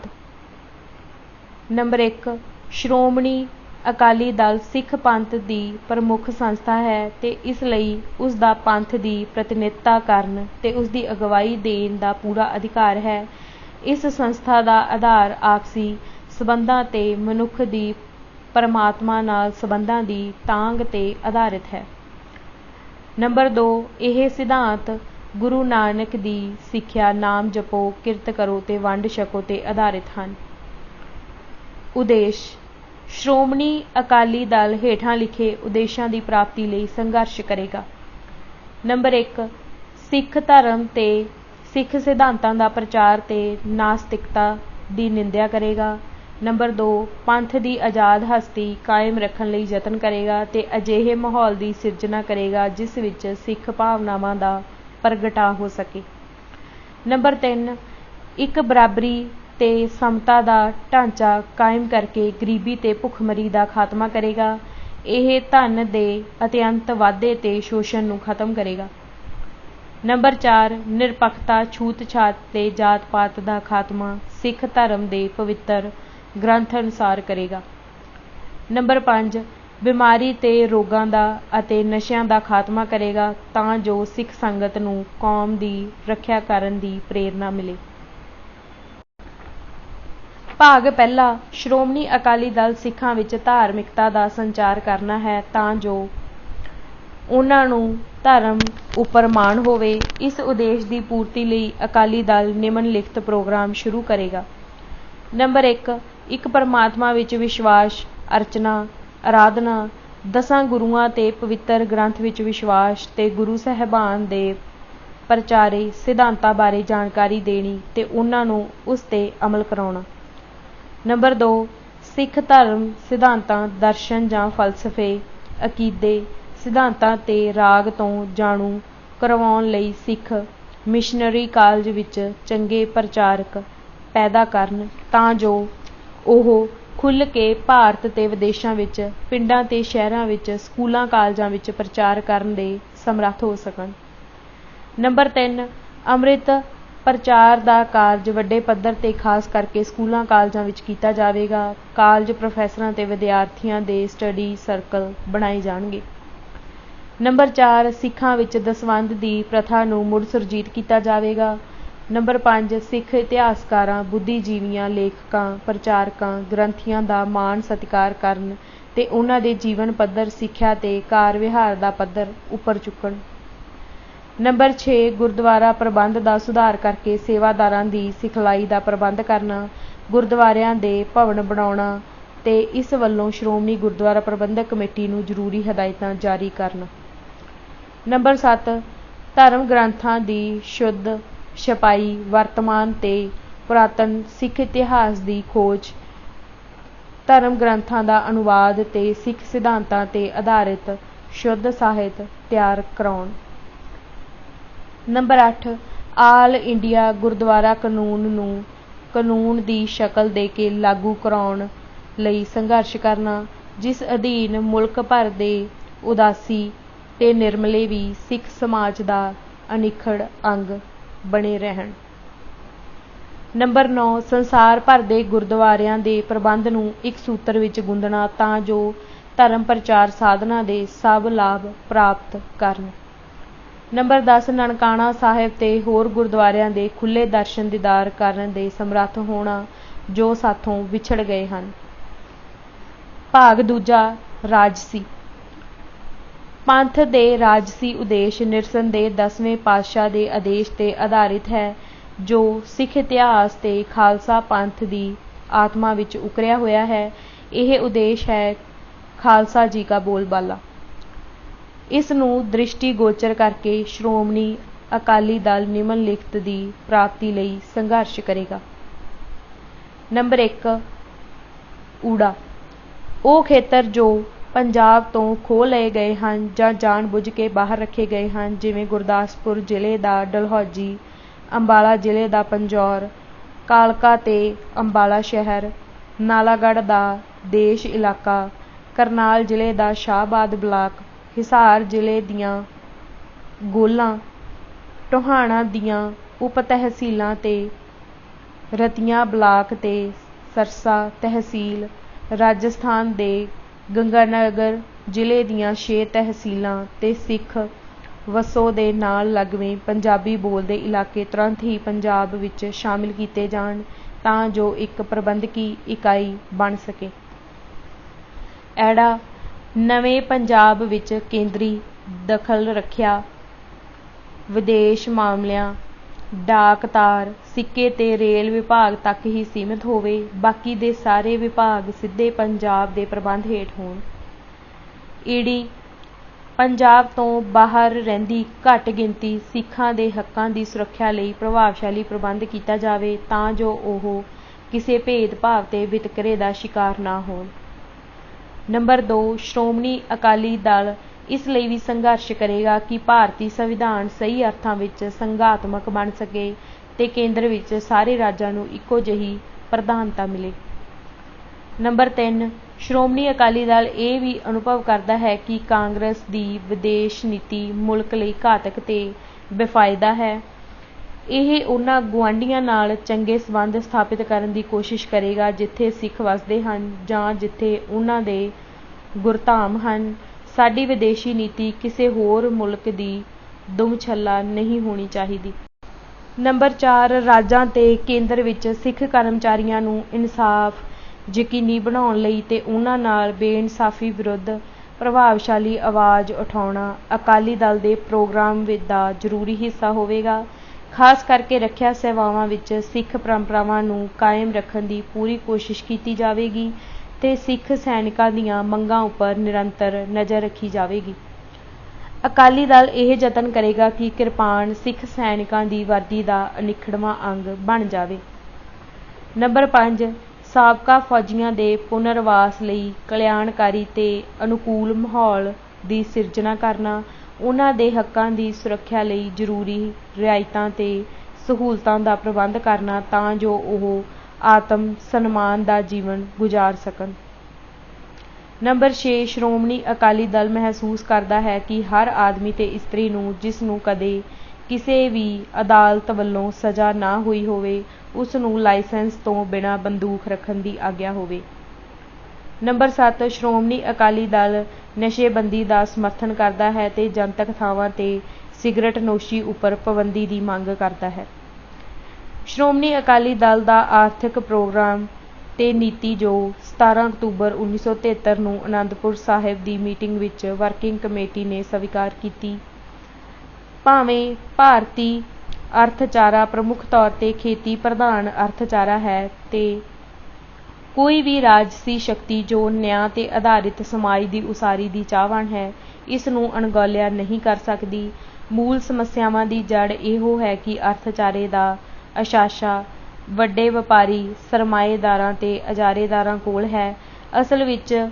ਨੰਬਰ 1, ਸ਼੍ਰੋਮਣੀ ਅਕਾਲੀ ਦਲ ਸਿੱਖ ਪੰਥ ਦੀ ਪ੍ਰਮੁੱਖ ਸੰਸਥਾ ਹੈ ਤੇ ਇਸ ਲਈ ਉਸ ਦਾ ਪੰਥ ਦੀ ਪ੍ਰਤੀਨਿਧਤਾ ਕਰਨ ਤੇ ਉਸ ਦੀ ਅਗਵਾਈ ਦੇਣ ਦਾ ਪੂਰਾ ਅਧਿਕਾਰ ਹੈ। इस संस्था का आधार आपसी संबंधां ते मनुख दी परमात्मा नाल संबंधां दी तांग ते आधारित है। नंबर 2, यह सिद्धांत गुरु नानक दी सिक्ख्या नाम जपो किरत करो ते वंड छको ते आधारित हैं। उद्देश श्रोमणी अकाली दल हेठां लिखे उद्देशां की प्राप्ति लई संघर्ष करेगा। नंबर 1, सिख धर्म ते सिख सिद्धांतां दा प्रचार ते नास्तिकता की निंदा करेगा। नंबर 2, पंथ की आज़ाद हस्ती कायम रखण लई यतन करेगा ते अजिहे माहौल की सिरजना करेगा जिस विच सिख भावनावां दा प्रगटा हो सके। नंबर 3, एक बराबरी ते समता का ढांचा कायम करके गरीबी ते भुखमरी का खात्मा करेगा। यह धन के अत्यंत वाधे ते शोषण नूं खत्म करेगा। नंबर 4, निरपक्षता छूत छात ते जात पात का खात्मा सिख धर्म के पवित्र ग्रंथ अनुसार करेगा। नंबर 5, बीमारी ते रोगां दा अते नशियां दा खात्मा करेगा तां जो सिख संगत नूं कौम की रखिया करन दी प्रेरणा मिले। भाग पहला, श्रोमणी अकाली दल सिखां विच धार्मिकता का संचार करना है तां जो उन्हां नूं धर्म उपर माण होवे। इस उद्देश की पूर्ति लई अकाली दल निम्नलिखित प्रोग्राम शुरू करेगा। नंबर 1, एक परमात्मा विच विश्वास, अर्चना, आराधना, 10 गुरुआं ते पवित्र ग्रंथ विच विश्वास ते गुरु साहिबान दे प्रचारे सिद्धांतां बारे जानकारी देनी ते उन्हां नूं उस ते अमल कराउणा। नंबर 2, सिख धर्म सिद्धांतां, दर्शन जां फलसफे, अकीदे, सिद्धांतां ते राग तो जाणू करवाउण लई सिख मिशनरी कालज विच चंगे प्रचारक पैदा करन तां जो ओह खुल के भारत ते विदेशां विच पिंडां ते शहरां विच स्कूलां कालजां विच प्रचार करन दे समर्थ हो सकन। नंबर 3, अमृत प्रचार का कारज वड्डे पद्धर ते खास करके स्कूलों कालजां विच कीता जावेगा। कालज प्रोफैसरां ते विद्यार्थियों के स्टडी सर्कल बनाए जाणगे। नंबर 4, सिखां विच दसवंध की प्रथा नूं मुड़ सुरजीत किया जावेगा। नंबर 5, सिख इतिहासकारां, बुद्धिजीवियां, लेखकां, प्रचारकां, ग्रंथियां का मान सत्कार करन ते उन्हां दे जीवन पद्धर, सिक्ख्या ते कार विहार का पद्धर उपर चुकण। नंबर 6, गुरुद्वारा प्रबंध का सुधार करके सेवादारां की सिखलाई का प्रबंध करना, गुरुद्वारियां दे भवन बनाउणा ते इस वल्लों श्रोमणी गुरुद्वारा प्रबंधक कमेटी नूं जरूरी हदायतां जारी करना। नंबर 7, धर्म ग्रंथां की शुद्ध छपाई, वर्तमान ते पुरातन सिख इतिहास की खोज, धर्म ग्रंथां का अनुवाद ते सिख सिद्धांतां ते आधारित शुद्ध ਸਾਹਿਤ तैयार कराउण। नंबर 8, आल इंडिया गुरुद्वारा कानून नूं कानून की शक्ल दे के लागू कराउण लई संघर्ष करना जिस अधीन मुल्क भर दे उदासी ते निर्मले भी सिख समाज का अनिखड़ अंग बने रहन। नंबर 9, संसार भर दे गुरुद्वारियां दे प्रबंध नूं एक सूत्र विच गुंदना तां जो धर्म प्रचार साधना दे सब लाभ प्राप्त करन। नंबर 10, ननकाना साहिब ते होर गुरुद्वारियां दे खुले दर्शन दीदार करन दे समर्थ होना जो साथों विछड़ गए हैं। भाग दूजा, राजसी पंथ दे राजसी उद्देश निरसन दे 10वें पातशाह दे आदेश ते आधारित है जो सिख इतिहास ते खालसा पंथ की आत्मा विच उकरिया होया है। यह उद्देश है खालसा जी का बोलबाला। इस नूं दृष्टिगोचर करके श्रोमणी अकाली दल निम्नलिखित की प्राप्ति लई संघर्ष करेगा। नंबर 1, ऊड़ा ਉਹ ਖੇਤਰ जो पंजाब तो ਖੋਹ ਲਏ गए हैं ਜਾਂ ਜਾਣ-ਬੁੱਝ ਕੇ ਬਾਹਰ ਰੱਖੇ ਗਏ ਹਨ ਜਿਵੇਂ ਗੁਰਦਾਸਪੁਰ ਜ਼ਿਲ੍ਹੇ ਦਾ ਡਲਹੌਜੀ, ਅੰਬਾਲਾ ਜ਼ਿਲ੍ਹੇ ਦਾ ਪੰਜੌਰ, ਕਾਲਕਾ ਤੇ ਅੰਬਾਲਾ ਸ਼ਹਿਰ, ਨਾਲਾਗੜ੍ਹ ਦਾ ਦੇਸ਼ ਇਲਾਕਾ, ਕਰਨਾਲ ਜ਼ਿਲ੍ਹੇ ਦਾ ਸ਼ਾਹਬਾਦ ਬਲਾਕ, ਹਿਸਾਰ ਜ਼ਿਲ੍ਹੇ ਦੀਆਂ ਗੋਲਾਂ, ਟੋਹਾਣਾ ਦੀਆਂ ਉਪ ਤਹਿਸੀਲਾਂ ਤੇ ਰਤੀਆਂ ਬਲਾਕ ਤੇ ਸਰਸਾ ਤਹਿਸੀਲ, राजस्थान के गंगानगर जिले दीयां 6 तहसीलों ते सिख ਵਸੋਂ ਦੇ ਨਾਲ ਲੱਗਵੇਂ ਪੰਜਾਬੀ ਬੋਲਦੇ ਇਲਾਕੇ ਤੁਰੰਤ ਹੀ ਪੰਜਾਬ ਵਿੱਚ ਸ਼ਾਮਿਲ ਕੀਤੇ ਜਾਣ ਤਾਂ ਜੋ ਇੱਕ ਪ੍ਰਬੰਧਕੀ ਇਕਾਈ ਬਣ ਸਕੇ। ਐੜਾ ਨਵੇਂ ਪੰਜਾਬ ਵਿੱਚ ਕੇਂਦਰੀ ਦਖਲ ਰੱਖਿਆ ਵਿਦੇਸ਼ ਮਾਮਲਿਆਂ, ਡਾਕ ਤਾਰ, ਸਿੱਕੇ ਤੇ ਰੇਲ ਵਿਭਾਗ ਤੱਕ ਹੀ ਸੀਮਿਤ ਹੋਵੇ, ਬਾਕੀ ਦੇ ਸਾਰੇ ਵਿਭਾਗ ਸਿੱਧੇ ਪੰਜਾਬ ਦੇ ਪ੍ਰਬੰਧ ਹੇਠ ਹੋਣ। ਈਡੀ ਪੰਜਾਬ ਤੋਂ ਬਾਹਰ ਰਹਿੰਦੀ ਘੱਟ ਗਿਣਤੀ ਸਿੱਖਾਂ ਦੇ ਹੱਕਾਂ ਦੀ ਸੁਰੱਖਿਆ ਲਈ ਪ੍ਰਭਾਵਸ਼ਾਲੀ ਪ੍ਰਬੰਧ ਕੀਤਾ ਜਾਵੇ ਤਾਂ ਜੋ ਉਹ ਕਿਸੇ ਭੇਦਭਾਵ ਤੇ ਵਿਤਕਰੇ ਦਾ ਸ਼ਿਕਾਰ ਨਾ ਹੋਣ। ਨੰਬਰ 2 ਸ਼੍ਰੋਮਣੀ ਅਕਾਲੀ ਦਲ ਇਸ ਲਈ ਵੀ ਸੰਘਰਸ਼ ਕਰੇਗਾ ਕਿ ਭਾਰਤੀ ਸੰਵਿਧਾਨ ਸਹੀ ਅਰਥਾਂ ਵਿੱਚ ਸੰਘਾਤਮਕ ਬਣ ਸਕੇ ਤੇ ਕੇਂਦਰ ਵਿੱਚ ਸਾਰੇ ਰਾਜਾਂ ਨੂੰ ਇੱਕੋ ਜਿਹੀ ਪ੍ਰਧਾਨਤਾ ਮਿਲੇ। ਨੰਬਰ 3 ਸ਼੍ਰੋਮਣੀ ਅਕਾਲੀ ਦਲ ਇਹ ਵੀ ਅਨੁਭਵ ਕਰਦਾ ਹੈ ਕਿ ਕਾਂਗਰਸ ਦੀ ਵਿਦੇਸ਼ ਨੀਤੀ ਮੁਲਕ ਲਈ ਘਾਤਕ ਤੇ ਬੇਫਾਇਦਾ ਹੈ। ਇਹ ਉਹਨਾਂ ਗੁਆਂਢੀਆਂ ਨਾਲ ਚੰਗੇ ਸੰਬੰਧ ਸਥਾਪਿਤ ਕਰਨ ਦੀ ਕੋਸ਼ਿਸ਼ ਕਰੇਗਾ ਜਿੱਥੇ ਸਿੱਖ ਵਸਦੇ ਹਨ ਜਾਂ ਜਿੱਥੇ ਉਹਨਾਂ ਦੇ ਗੁਰਧਾਮ ਹਨ। ਸਾਡੀ ਵਿਦੇਸ਼ੀ ਨੀਤੀ ਕਿਸੇ ਹੋਰ ਮੁਲਕ ਦੀ ਦੁਮਛੱਲਾ ਨਹੀਂ ਹੋਣੀ ਚਾਹੀਦੀ। ਨੰਬਰ 4 ਰਾਜਾਂ ਤੇ ਕੇਂਦਰ ਵਿੱਚ ਸਿੱਖ ਕਰਮਚਾਰੀਆਂ ਨੂੰ ਇਨਸਾਫ ਯਕੀਨੀ ਬਣਾਉਣ ਲਈ ਤੇ ਉਹਨਾਂ ਨਾਲ ਬੇਇਨਸਾਫੀ ਵਿਰੁੱਧ ਪ੍ਰਭਾਵਸ਼ਾਲੀ ਆਵਾਜ਼ ਉਠਾਉਣਾ ਅਕਾਲੀ ਦਲ ਦੇ ਪ੍ਰੋਗਰਾਮ ਦਾ ਜ਼ਰੂਰੀ ਹਿੱਸਾ ਹੋਵੇਗਾ। ਖਾਸ ਕਰਕੇ ਰੱਖਿਆ ਸੇਵਾਵਾਂ ਵਿੱਚ ਸਿੱਖ ਪਰੰਪਰਾਵਾਂ ਨੂੰ ਕਾਇਮ ਰੱਖਣ ਦੀ ਪੂਰੀ ਕੋਸ਼ਿਸ਼ ਕੀਤੀ ਜਾਵੇਗੀ ਤੇ ਸਿੱਖ ਸੈਨਿਕਾਂ ਦੀਆਂ ਮੰਗਾਂ ਉੱਪਰ ਨਿਰੰਤਰ ਨਜ਼ਰ ਰੱਖੀ ਜਾਵੇਗੀ। ਅਕਾਲੀ ਦਲ ਇਹ ਯਤਨ ਕਰੇਗਾ ਕਿ ਕਿਰਪਾਨ ਸਿੱਖ ਸੈਨਿਕਾਂ ਦੀ ਵਰਦੀ ਦਾ ਅਨਿੱਖੜਵਾਂ ਅੰਗ ਬਣ ਜਾਵੇ। ਨੰਬਰ 5 ਸਾਬਕਾ ਫੌਜੀਆਂ ਦੇ ਪੁਨਰਵਾਸ ਲਈ ਕਲਿਆਣਕਾਰੀ ਤੇ ਅਨੁਕੂਲ ਮਾਹੌਲ ਦੀ ਸਿਰਜਣਾ ਕਰਨਾ, ਉਹਨਾਂ ਦੇ ਹੱਕਾਂ ਦੀ ਸੁਰੱਖਿਆ ਲਈ ਜ਼ਰੂਰੀ ਰਿਆਇਤਾਂ ਤੇ ਸਹੂਲਤਾਂ ਦਾ ਪ੍ਰਬੰਧ ਕਰਨਾ ਤਾਂ ਜੋ ਉਹ ਆਤਮ ਸਨਮਾਨ ਦਾ ਜੀਵਨ ਗੁਜ਼ਾਰ ਸਕਣ। ਨੰਬਰ 6 ਸ਼੍ਰੋਮਣੀ ਅਕਾਲੀ ਦਲ ਮਹਿਸੂਸ ਕਰਦਾ ਹੈ ਕਿ ਹਰ ਆਦਮੀ ਤੇ ਇਸਤਰੀ ਨੂੰ ਜਿਸ ਨੂੰ ਕਦੇ ਕਿਸੇ ਵੀ ਅਦਾਲਤ ਵੱਲੋਂ ਸਜ਼ਾ ਨਾ ਹੋਈ ਹੋਵੇ ਉਸ ਨੂੰ ਲਾਇਸੈਂਸ ਤੋਂ ਬਿਨਾਂ ਬੰਦੂਕ ਰੱਖਣ ਦੀ ਆਗਿਆ ਹੋਵੇ। ਨੰਬਰ 7 ਸ਼੍ਰੋਮਣੀ ਅਕਾਲੀ ਦਲ ਨਸ਼ੇਬੰਦੀ ਦਾ ਸਮਰਥਨ ਕਰਦਾ ਹੈ ਤੇ ਜਨਤਕ ਥਾਵਾਂ ਤੇ ਸਿਗਰਟ ਨੋਸ਼ੀ ਉੱਪਰ ਪਾਬੰਦੀ ਦੀ ਮੰਗ ਕਰਦਾ ਹੈ। ਸ਼੍ਰੋਮਣੀ ਅਕਾਲੀ ਦਲ ਦਾ ਆਰਥਿਕ ਪ੍ਰੋਗਰਾਮ ਤੇ ਨੀਤੀ ਜੋ 17 ਅਕਤੂਬਰ 1973 ਨੂੰ ਅਨੰਦਪੁਰ ਸਾਹਿਬ ਦੀ ਮੀਟਿੰਗ ਵਿੱਚ ਵਰਕਿੰਗ ਕਮੇਟੀ ਨੇ ਸਵੀਕਾਰ ਕੀਤੀ। ਭਾਵੇਂ ਭਾਰਤੀ ਅਰਥਚਾਰਾ ਪ੍ਰਮੁੱਖ ਤੌਰ ਤੇ ਖੇਤੀ ਪ੍ਰਧਾਨ ਅਰਥਚਾਰਾ ਹੈ ਤੇ ਕੋਈ ਵੀ ਰਾਜਸੀ ਸ਼ਕਤੀ ਜੋ ਨਿਆਂ ਤੇ ਆਧਾਰਿਤ ਸਮਾਜ ਦੀ ਉਸਾਰੀ ਦੀ ਚਾਹਵਾਨ ਹੈ ਇਸ ਨੂੰ ਅਣਗੌਲਿਆ ਨਹੀਂ ਕਰ ਸਕਦੀ। ਮੂਲ ਸਮੱਸਿਆਵਾਂ ਦੀ ਜੜ ਇਹੋ ਹੈ ਕਿ ਅਰਥਚਾਰੇ ਦਾ ਅਸ਼ਾਸਾ ਵੱਡੇ ਵਪਾਰੀ ਸਰਮਾਏਦਾਰਾਂ ਤੇ ਇਜਾਰੇਦਾਰਾਂ ਕੋਲ ਹੈ। ਅਸਲ ਵਿੱਚ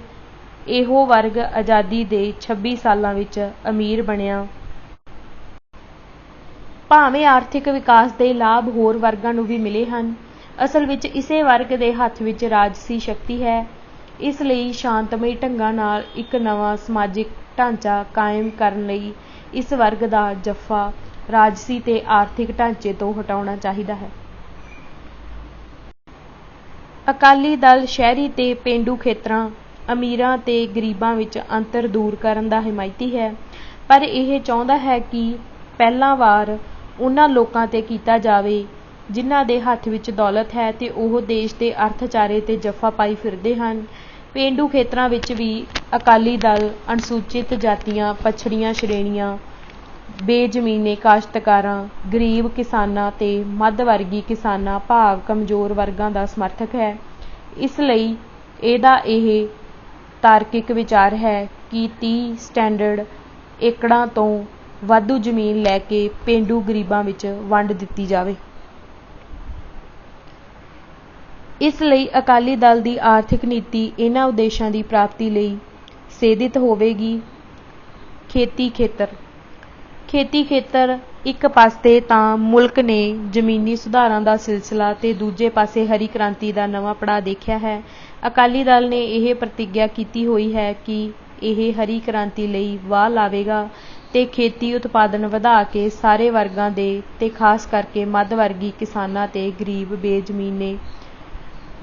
ਇਹੋ ਵਰਗ ਆਜ਼ਾਦੀ ਦੇ 26 ਸਾਲਾਂ ਵਿੱਚ ਅਮੀਰ ਬਣਿਆ। ਭਾਵੇਂ ਆਰਥਿਕ ਵਿਕਾਸ ਦੇ ਲਾਭ ਹੋਰ ਵਰਗਾਂ ਨੂੰ ਵੀ ਮਿਲੇ ਹਨ, ਅਸਲ ਵਿੱਚ ਇਸੇ ਵਰਗ ਦੇ ਹੱਥ ਵਿੱਚ ਰਾਜਸੀ ਸ਼ਕਤੀ ਹੈ। ਇਸ ਲਈ ਸ਼ਾਂਤਮਈ ਢੰਗਾਂ ਨਾਲ ਇੱਕ ਨਵਾਂ ਸਮਾਜਿਕ ਢਾਂਚਾ ਕਾਇਮ ਕਰਨ ਲਈ ਇਸ ਵਰਗ ਦਾ ਜੱਫਾ ਰਾਜਸੀ ਤੇ ਆਰਥਿਕ ਢਾਂਚੇ ਤੋਂ ਹਟਾਉਣਾ ਚਾਹੀਦਾ ਹੈ। ਅਕਾਲੀ ਦਲ ਸ਼ਹਿਰੀ ਤੇ ਪੇਂਡੂ ਖੇਤਰਾਂ, ਅਮੀਰਾਂ ਤੇ ਗਰੀਬਾਂ ਵਿੱਚ ਅੰਤਰ ਦੂਰ ਕਰਨ ਦਾ ਹਿਮਾਇਤੀ ਹੈ, ਪਰ ਇਹ ਚਾਹੁੰਦਾ ਹੈ ਕਿ ਪਹਿਲਾ ਵਾਰ ਉਹਨਾਂ ਲੋਕਾਂ ਤੇ ਕੀਤਾ ਜਾਵੇ ਜਿਨ੍ਹਾਂ ਦੇ ਹੱਥ ਵਿੱਚ ਦੌਲਤ ਹੈ ਤੇ ਉਹ ਦੇਸ਼ ਦੇ ਅਰਥਚਾਰੇ ਤੇ ਜੱਫਾ ਪਾਈ ਫਿਰਦੇ ਹਨ। ਪੇਂਡੂ ਖੇਤਰਾਂ ਵਿੱਚ ਵੀ ਅਕਾਲੀ ਦਲ ਅਨੁਸੂਚਿਤ ਜਾਤੀਆਂ, ਪਛੜੀਆਂ ਸ਼੍ਰੇਣੀਆਂ, ਬੇਜ਼ਮੀਨੇ ਕਾਸ਼ਤਕਾਰਾਂ, ਗਰੀਬ ਕਿਸਾਨਾਂ ਤੇ ਮੱਧ ਵਰਗੀ ਕਿਸਾਨਾਂ ਭਾਵ ਕਮਜ਼ੋਰ ਵਰਗਾਂ ਦਾ ਸਮਰਥਕ ਹੈ। ਇਸ ਲਈ ਇਹਦਾ ਇਹ ਤਾਰਕਿਕ ਵਿਚਾਰ ਹੈ ਕਿ 30 ਸਟੈਂਡਰਡ ਏਕੜਾਂ ਤੋਂ ਵਾਧੂ ਜ਼ਮੀਨ ਲੈ ਕੇ ਪੇਂਡੂ ਗਰੀਬਾਂ ਵਿੱਚ ਵੰਡ ਦਿੱਤੀ ਜਾਵੇ। ਇਸ ਲਈ ਅਕਾਲੀ ਦਲ ਦੀ ਆਰਥਿਕ ਨੀਤੀ ਇਹਨਾਂ ਉਦੇਸ਼ਾਂ ਦੀ ਪ੍ਰਾਪਤੀ ਲਈ ਸੇਧਿਤ ਹੋਵੇਗੀ। ਖੇਤੀ ਖੇਤਰ ਇੱਕ ਪਾਸੇ ਤਾਂ ਮੁਲਕ ਨੇ ਜ਼ਮੀਨੀ ਸੁਧਾਰਾਂ ਦਾ ਸਿਲਸਿਲਾ ਤੇ ਦੂਜੇ ਪਾਸੇ ਹਰੀ ਕ੍ਰਾਂਤੀ ਦਾ ਨਵਾਂ ਪੜਾਅ ਦੇਖਿਆ ਹੈ। ਅਕਾਲੀ ਦਲ ਨੇ ਇਹ ਪ੍ਰਤਿੱਗਿਆ ਕੀਤੀ ਹੋਈ ਹੈ ਕਿ ਇਹ ਹਰੀ ਕ੍ਰਾਂਤੀ ਲਈ ਵਾਹ ਲਾਵੇਗਾ ਤੇ ਖੇਤੀ ਉਤਪਾਦਨ ਵਧਾ ਕੇ ਸਾਰੇ ਵਰਗਾਂ ਦੇ ਤੇ ਖਾਸ ਕਰਕੇ ਮੱਧ ਵਰਗੀ ਕਿਸਾਨਾਂ ਤੇ ਗਰੀਬ ਬੇਜ਼ਮੀਨੇ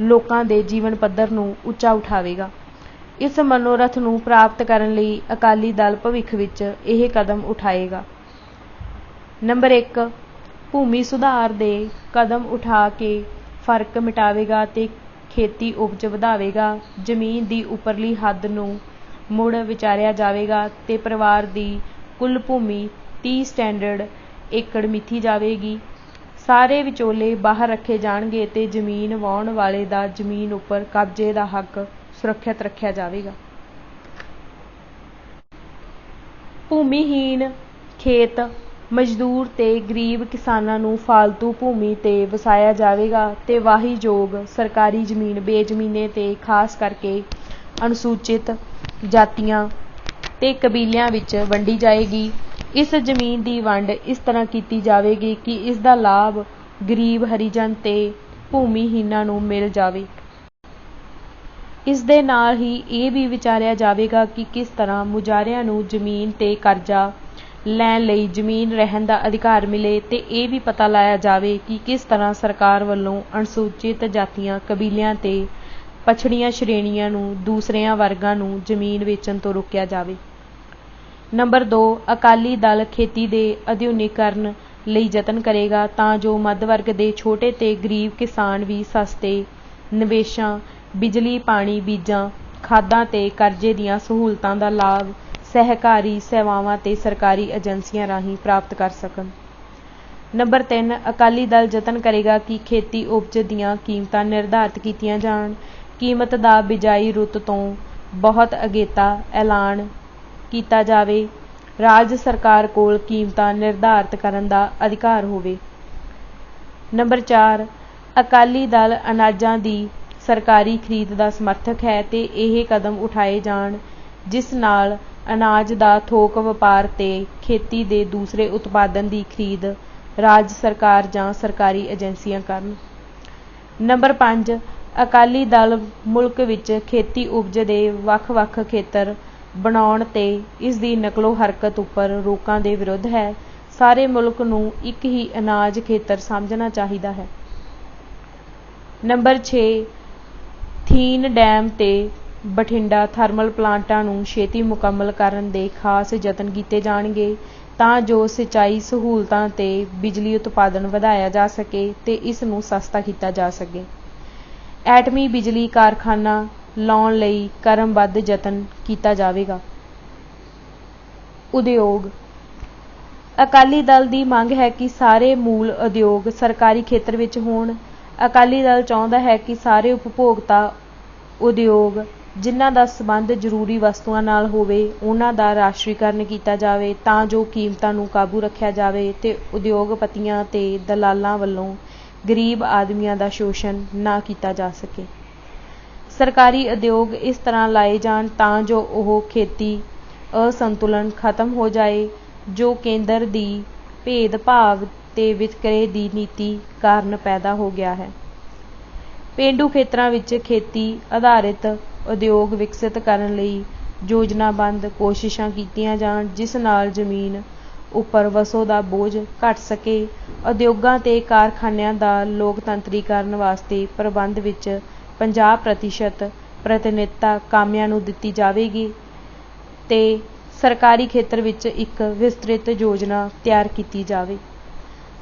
ਲੋਕਾਂ ਦੇ ਜੀਵਨ ਪੱਧਰ ਨੂੰ ਉੱਚਾ ਉਠਾਵੇਗਾ। ਇਸ ਮਨੋਰਥ ਨੂੰ ਪ੍ਰਾਪਤ ਕਰਨ ਲਈ ਅਕਾਲੀ ਦਲ ਭਵਿੱਖ ਵਿੱਚ ਇਹ ਕਦਮ ਉਠਾਏਗਾ। ਨੰਬਰ 1 ਭੂਮੀ ਸੁਧਾਰ ਦੇ ਕਦਮ ਉਠਾ ਕੇ ਫਰਕ ਮਿਟਾਵੇਗਾ ਤੇ ਖੇਤੀ ਉਪਜ ਵਧਾਵੇਗਾ। ਜ਼ਮੀਨ ਦੀ ਉੱਪਰਲੀ ਹੱਦ ਨੂੰ ਮੁੜ ਵਿਚਾਰਿਆ ਜਾਵੇਗਾ ਤੇ ਪਰਿਵਾਰ ਦੀ ਕੁੱਲ ਭੂਮੀ 30 ਸਟੈਂਡਰਡ ਏਕੜ ਮਿਥੀ ਜਾਵੇਗੀ। ਸਾਰੇ ਵਿਚੋਲੇ ਬਾਹਰ ਰੱਖੇ ਜਾਣਗੇ ਤੇ ਜ਼ਮੀਨ ਵਾਹੁਣ ਵਾਲੇ ਦਾ ਜ਼ਮੀਨ ਉੱਪਰ ਕਬਜ਼ੇ ਦਾ ਹੱਕ ਸੁਰੱਖਿਅਤ ਰੱਖਿਆ ਜਾਵੇਗਾ। ਭੂਮੀਹੀਨ ਖੇਤ ਮਜ਼ਦੂਰ ਤੇ ਗਰੀਬ ਕਿਸਾਨਾਂ ਨੂੰ ਫਾਲਤੂ ਭੂਮੀ ਤੇ ਵਸਾਇਆ ਜਾਵੇਗਾ ਤੇ ਵਾਹੀਯੋਗ ਸਰਕਾਰੀ ਜ਼ਮੀਨ ਬੇਜ਼ਮੀਨੇ ਤੇ ਖਾਸ ਕਰਕੇ ਅਨੁਸੂਚਿਤ ਜਾਤੀਆਂ ਤੇ ਕਬੀਲਿਆਂ ਵਿੱਚ ਵੰਡੀ ਜਾਏਗੀ। ਇਸ ਜ਼ਮੀਨ ਦੀ ਵੰਡ ਇਸ ਤਰ੍ਹਾਂ ਕੀਤੀ ਜਾਵੇਗੀ ਕਿ ਇਸ ਦਾ ਲਾਭ ਗਰੀਬ ਹਰੀਜਨ ਤੇ ਭੂਮੀਹੀਨਾਂ ਨੂੰ ਮਿਲ ਜਾਵੇ। ਇਸ ਦੇ ਨਾਲ ਹੀ ਇਹ ਵੀ ਵਿਚਾਰਿਆ ਜਾਵੇਗਾ ਕਿ ਕਿਸ ਤਰ੍ਹਾਂ ਮੁਜਾਰਿਆਂ ਨੂੰ ਜ਼ਮੀਨ ਤੇ ਕਰਜ਼ਾ ਲੈਣ ਲਈ ਜ਼ਮੀਨ ਰਹਿਣ ਦਾ ਅਧਿਕਾਰ ਮਿਲੇ ਤੇ ਇਹ ਵੀ ਪਤਾ ਲਾਇਆ ਜਾਵੇ ਕਿ ਕਿਸ ਤਰ੍ਹਾਂ ਸਰਕਾਰ ਵੱਲੋਂ ਅਨੁਸੂਚਿਤ ਜਾਤੀਆਂ ਕਬੀਲਿਆਂ ਤੇ ਪਛੜੀਆਂ ਸ਼੍ਰੇਣੀਆਂ ਨੂੰ ਦੂਸਰਿਆਂ ਵਰਗਾਂ ਨੂੰ ਜ਼ਮੀਨ ਵੇਚਣ ਤੋਂ ਰੋਕਿਆ ਜਾਵੇ। ਨੰਬਰ 2 ਅਕਾਲੀ ਦਲ ਖੇਤੀ ਦੇ ਆਧੁਨਿਕੀਕਰਨ ਲਈ ਯਤਨ ਕਰੇਗਾ ਤਾਂ ਜੋ ਮੱਧ ਵਰਗ ਦੇ ਛੋਟੇ ਤੇ ਗਰੀਬ ਕਿਸਾਨ ਵੀ ਸਸਤੇ ਨਿਵੇਸ਼ਾਂ ਬਿਜਲੀ ਪਾਣੀ ਬੀਜਾਂ ਖਾਦਾਂ ਤੇ ਕਰਜ਼ੇ ਦੀਆਂ ਸਹੂਲਤਾਂ ਦਾ ਲਾਭ ਸਹਿਕਾਰੀ ਸੇਵਾਵਾਂ ਤੇ ਸਰਕਾਰੀ ਏਜੰਸੀਆਂ ਰਾਹੀਂ ਪ੍ਰਾਪਤ ਕਰ ਸਕਣ। ਨੰਬਰ 3 ਅਕਾਲੀ ਦਲ ਯਤਨ ਕਰੇਗਾ ਕਿ ਖੇਤੀ ਉਪਜ ਦੀਆਂ ਕੀਮਤਾਂ ਨਿਰਧਾਰਿਤ ਕੀਤੀਆਂ ਜਾਣ। ਕੀਮਤ ਦਾ ਬਿਜਾਈ ਰੁੱਤ ਤੋਂ ਬਹੁਤ ਅਗੇਤਾ ਐਲਾਨ ਕੀਤਾ ਜਾਵੇ। ਰਾਜ ਸਰਕਾਰ ਕੋਲ ਕੀਮਤਾਂ ਨਿਰਧਾਰਿਤ ਕਰਨ ਦਾ ਅਧਿਕਾਰ ਹੋਵੇ। ਨੰਬਰ 4 ਅਕਾਲੀ ਦਲ ਅਨਾਜਾਂ ਦੀ ਸਰਕਾਰੀ ਖਰੀਦ ਦਾ ਸਮਰਥਕ ਹੈ ਤੇ ਇਹ ਕਦਮ ਉਠਾਏ ਜਾਣ ਜਿਸ ਨਾਲ ਅਨਾਜ ਦਾ ਥੋਕ ਵਪਾਰ ਤੇ ਖੇਤੀ ਦੇ ਦੂਸਰੇ ਉਤਪਾਦਨ ਦੀ ਖਰੀਦ ਰਾਜ ਸਰਕਾਰ ਜਾਂ ਸਰਕਾਰੀ ਏਜੰਸੀਆਂ ਕਰਨ। ਨੰਬਰ 5 ਅਕਾਲੀ ਦਲ ਮੁਲਕ ਵਿੱਚ ਖੇਤੀ ਉਪਜ ਦੇ ਵੱਖ-ਵੱਖ ਖੇਤਰ ਬਣਾਉਣ ਤੇ ਇਸ ਦੀ ਨਕਲੋ ਹਰਕਤ ਉੱਪਰ ਰੋਕਾਂ ਦੇ ਵਿਰੁੱਧ ਹੈ। ਸਾਰੇ ਮੁਲਕ ਨੂੰ ਇੱਕ ਹੀ ਅਨਾਜ ਖੇਤਰ ਸਮਝਣਾ ਚਾਹੀਦਾ ਹੈ। ਨੰਬਰ 6 ਥੀਨ ਡੈਮ ਤੇ ਬਠਿੰਡਾ ਥਰਮਲ ਪਲਾਂਟਾਂ ਨੂੰ ਛੇਤੀ ਮੁਕੰਮਲ ਕਰਨ ਦੇ ਖਾਸ ਯਤਨ ਕੀਤੇ ਜਾਣਗੇ ਤਾਂ ਜੋ ਸਿੰਚਾਈ ਸਹੂਲਤਾਂ ਤੇ ਬਿਜਲੀ ਉਤਪਾਦਨ ਵਧਾਇਆ ਜਾ ਸਕੇ ਤੇ ਇਸ ਨੂੰ ਸਸਤਾ ਕੀਤਾ ਜਾ ਸਕੇ। ਐਟਮੀ ਬਿਜਲੀ ਕਾਰਖਾਨਾ ਲਾਉਣ ਲਈ ਕਰਮਬੱਧ ਯਤਨ ਕੀਤਾ ਜਾਵੇਗਾ। ਉਦਯੋਗ ਅਕਾਲੀ ਦਲ ਦੀ ਮੰਗ ਹੈ ਕਿ ਸਾਰੇ ਮੂਲ ਉਦਯੋਗ ਸਰਕਾਰੀ ਖੇਤਰ ਵਿੱਚ ਹੋਣ। ਅਕਾਲੀ ਦਲ ਚਾਹੁੰਦਾ ਹੈ ਕਿ ਸਾਰੇ ਉਪਭੋਗਤਾ ਉਦਯੋਗ ਜਿਨ੍ਹਾਂ ਦਾ ਸੰਬੰਧ ਜ਼ਰੂਰੀ ਵਸਤੂਆਂ ਨਾਲ ਹੋਵੇ ਉਹਨਾਂ ਦਾ ਰਾਸ਼ਟਰੀਕਰਨ ਕੀਤਾ ਜਾਵੇ ਤਾਂ ਜੋ ਕੀਮਤਾਂ ਨੂੰ ਕਾਬੂ ਰੱਖਿਆ ਜਾਵੇ ਤੇ ਉਦਯੋਗਪਤੀਆਂ ਤੇ ਦਲਾਲਾਂ ਵੱਲੋਂ ਗਰੀਬ ਆਦਮੀਆਂ ਦਾ ਸ਼ੋਸ਼ਣ ਨਾ ਕੀਤਾ ਜਾ ਸਕੇ। ਸਰਕਾਰੀ ਉਦਯੋਗ ਇਸ ਤਰ੍ਹਾਂ ਲਾਏ ਜਾਣ ਤਾਂ ਜੋ ਉਹ ਖੇਤੀ ਅਸੰਤੁਲਨ ਖਤਮ ਹੋ ਜਾਏ ਜੋ ਕੇਂਦਰ ਦੀ ਭੇਦਭਾਵ ਤੇ ਵਿਤਕਰੇ ਦੀ ਨੀਤੀ ਕਾਰਨ ਪੈਦਾ ਹੋ ਗਿਆ ਹੈ। ਪੇਂਡੂ ਖੇਤਰਾਂ ਵਿੱਚ ਖੇਤੀ ਆਧਾਰਿਤ ਉਦਯੋਗ ਵਿਕਸਿਤ ਕਰਨ ਲਈ ਯੋਜਨਾਬੱਧ ਕੋਸ਼ਿਸ਼ਾਂ ਕੀਤੀਆਂ ਜਾਣ ਜਿਸ ਨਾਲ ਜ਼ਮੀਨ ਉੱਪਰ ਵਸੋਂ ਦਾ ਬੋਝ ਘਟ ਸਕੇ। ਉਦਯੋਗਾਂ ਤੇ ਕਾਰਖਾਨਿਆਂ ਦਾ ਲੋਕਤੰਤਰੀਕਰਨ ਵਾਸਤੇ ਪ੍ਰਬੰਧ ਵਿੱਚ 50% ਪ੍ਰਤੀਨਿਧਤਾ ਕਾਮਿਆਂ ਨੂੰ ਦਿੱਤੀ ਜਾਵੇਗੀ ਤੇ ਸਰਕਾਰੀ ਖੇਤਰ ਵਿੱਚ ਇੱਕ ਵਿਸਤ੍ਰਿਤ ਯੋਜਨਾ ਤਿਆਰ ਕੀਤੀ ਜਾਵੇ।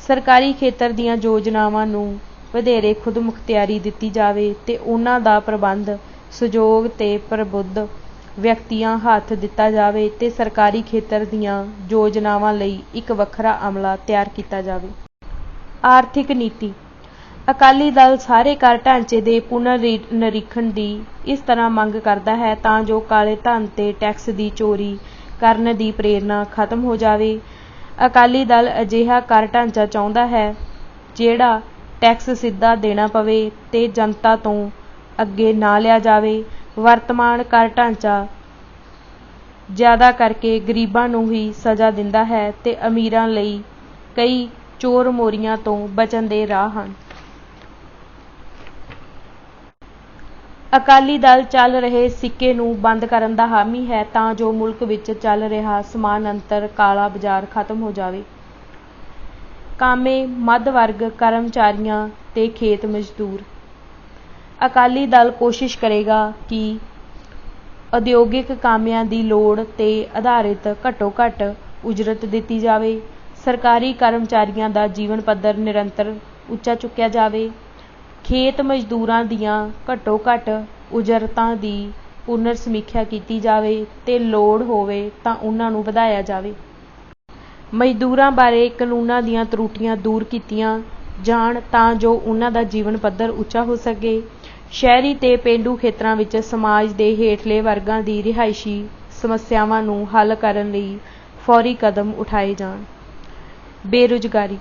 ਸਰਕਾਰੀ ਖੇਤਰ ਦੀਆਂ ਯੋਜਨਾਵਾਂ ਨੂੰ ਵਧੇਰੇ ਖੁਦਮੁਖਤਿਆਰੀ ਦਿੱਤੀ ਜਾਵੇ ਤੇ ਉਹਨਾਂ ਦਾ ਪ੍ਰਬੰਧ ਸਹਿਯੋਗ ਤੇ ਪ੍ਰਬੁੱਧ ਵਿਅਕਤੀਆਂ ਹੱਥ ਦਿੱਤਾ ਜਾਵੇ ਤੇ ਸਰਕਾਰੀ ਖੇਤਰ ਦੀਆਂ ਯੋਜਨਾਵਾਂ ਲਈ ਇੱਕ ਵੱਖਰਾ ਅਮਲਾ ਤਿਆਰ ਕੀਤਾ ਜਾਵੇ। ਆਰਥਿਕ ਨੀਤੀ ਅਕਾਲੀ ਦਲ ਸਾਰੇ ਕਰ ਢਾਂਚੇ ਦੇ ਪੁਨਰ ਨਿਰੀਖਣ ਦੀ ਇਸ ਤਰ੍ਹਾਂ ਮੰਗ ਕਰਦਾ ਹੈ ਤਾਂ ਜੋ ਕਾਲੇ ਧਨ ਤੇ ਟੈਕਸ ਦੀ ਚੋਰੀ ਕਰਨ ਦੀ ਪ੍ਰੇਰਨਾ ਖਤਮ ਹੋ ਜਾਵੇ। ਅਕਾਲੀ ਦਲ ਅਜਿਹਾ ਕਰ ਢਾਂਚਾ ਚਾਹੁੰਦਾ ਹੈ ਜਿਹੜਾ ਟੈਕਸ ਸਿੱਧਾ ਦੇਣਾ ਪਵੇ ਤੇ ਜਨਤਾ ਤੋਂ ਅੱਗੇ ਨਾ ਲਿਆ ਜਾਵੇ। ਵਰਤਮਾਨ ਕਰ ਢਾਂਚਾ ਜ਼ਿਆਦਾ ਕਰਕੇ ਗਰੀਬਾਂ ਨੂੰ ਹੀ ਸਜ਼ਾ ਦਿੰਦਾ ਹੈ ਤੇ ਅਮੀਰਾਂ ਲਈ ਕਈ ਚੋਰ ਮੋਰੀਆਂ ਤੋਂ ਬਚਣ ਦੇ ਰਾਹ ਹਨ। ਅਕਾਲੀ ਦਲ ਚੱਲ ਰਹੇ ਸਿੱਕੇ ਨੂੰ ਬੰਦ ਕਰਨ ਦਾ ਹਾਮੀ ਹੈ ਤਾਂ ਜੋ ਮੁਲਕ ਵਿੱਚ ਚੱਲ ਰਿਹਾ ਸਮਾਨਾਂਤਰ ਕਾਲਾ ਬਾਜ਼ਾਰ ਖਤਮ ਹੋ ਜਾਵੇ। ਕਾਮੇ ਮੱਧ ਵਰਗ ਕਰਮਚਾਰੀਆਂ ਤੇ ਖੇਤ ਮਜ਼ਦੂਰ ਅਕਾਲੀ ਦਲ ਕੋਸ਼ਿਸ਼ ਕਰੇਗਾ ਕਿ ਉਦਯੋਗਿਕ ਕਾਮਿਆਂ ਦੀ ਲੋੜ ਤੇ ਆਧਾਰਿਤ ਘੱਟੋ ਘੱਟ ਉਜਰਤ ਦਿੱਤੀ ਜਾਵੇ। ਸਰਕਾਰੀ ਕਰਮਚਾਰੀਆਂ ਦਾ ਜੀਵਨ ਪੱਧਰ ਨਿਰੰਤਰ ਉੱਚਾ ਚੁੱਕਿਆ ਜਾਵੇ। ਖੇਤ ਮਜ਼ਦੂਰਾਂ ਦੀਆਂ ਘੱਟੋ ਘੱਟ ਉਜਰਤਾਂ ਦੀ ਪੁਨਰ ਸਮੀਖਿਆ ਕੀਤੀ ਜਾਵੇ ਤੇ ਲੋੜ ਹੋਵੇ ਤਾਂ ਉਹਨਾਂ ਨੂੰ ਵਧਾਇਆ ਜਾਵੇ। ਮਜ਼ਦੂਰਾਂ ਬਾਰੇ ਕਾਨੂੰਨਾਂ ਦੀਆਂ ਤਰੁੱਟੀਆਂ ਦੂਰ ਕੀਤੀਆਂ ਜਾਣ ਤਾਂ ਜੋ ਉਹਨਾਂ ਦਾ ਜੀਵਨ ਪੱਧਰ ਉੱਚਾ ਹੋ ਸਕੇ। ਸ਼ਹਿਰੀ ਤੇ ਪੇਂਡੂ ਖੇਤਰਾਂ ਵਿੱਚ ਸਮਾਜ ਦੇ ਹੇਠਲੇ ਵਰਗਾਂ ਦੀ ਰਿਹਾਇਸ਼ੀ ਸਮੱਸਿਆਵਾਂ ਨੂੰ ਹੱਲ ਕਰਨ ਲਈ ਫੌਰੀ ਕਦਮ ਉਠਾਏ ਜਾਣ। ਬੇਰੁਜ਼ਗਾਰੀ।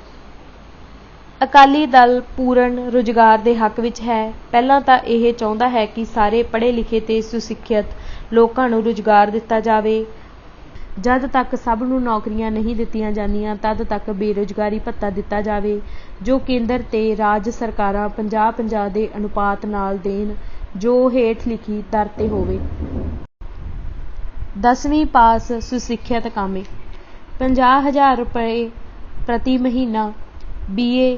ਅਕਾਲੀ ਦਲ ਪੂਰਨ ਰੁਜ਼ਗਾਰ ਦੇ ਹੱਕ ਵਿੱਚ ਹੈ। ਪਹਿਲਾਂ ਤਾਂ ਇਹ ਚਾਹੁੰਦਾ ਹੈ ਕਿ ਸਾਰੇ ਪੜ੍ਹੇ ਲਿਖੇ ਤੇ ਸੁਸਿੱਖਿਅਤ ਲੋਕਾਂ ਨੂੰ ਰੁਜ਼ਗਾਰ ਦਿੱਤਾ ਜਾਵੇ। ਜਦ ਤੱਕ ਸਭ ਨੂੰ ਨੌਕਰੀਆਂ ਨਹੀਂ ਦਿੱਤੀਆਂ ਜਾਂਦੀਆਂ ਤਦ ਤੱਕ ਬੇਰੁਜ਼ਗਾਰੀ ਭੱਤਾ ਦਿੱਤਾ ਜਾਵੇ ਜੋ ਕੇਂਦਰ ਤੇ ਰਾਜ ਸਰਕਾਰਾਂ 50-50 ਦੇ ਅਨੁਪਾਤ ਨਾਲ ਦੇਣ, ਜੋ ਹੇਠ ਲਿਖੀ ਦਰ ਤੇ ਹੋਵੇ। 10ਵੀਂ ਪਾਸ ਸੁਸਿੱਖਿਅਤ ਕਾਮੇ 50,000 ਰੁਪਏ ਪ੍ਰਤੀ ਮਹੀਨਾ, BA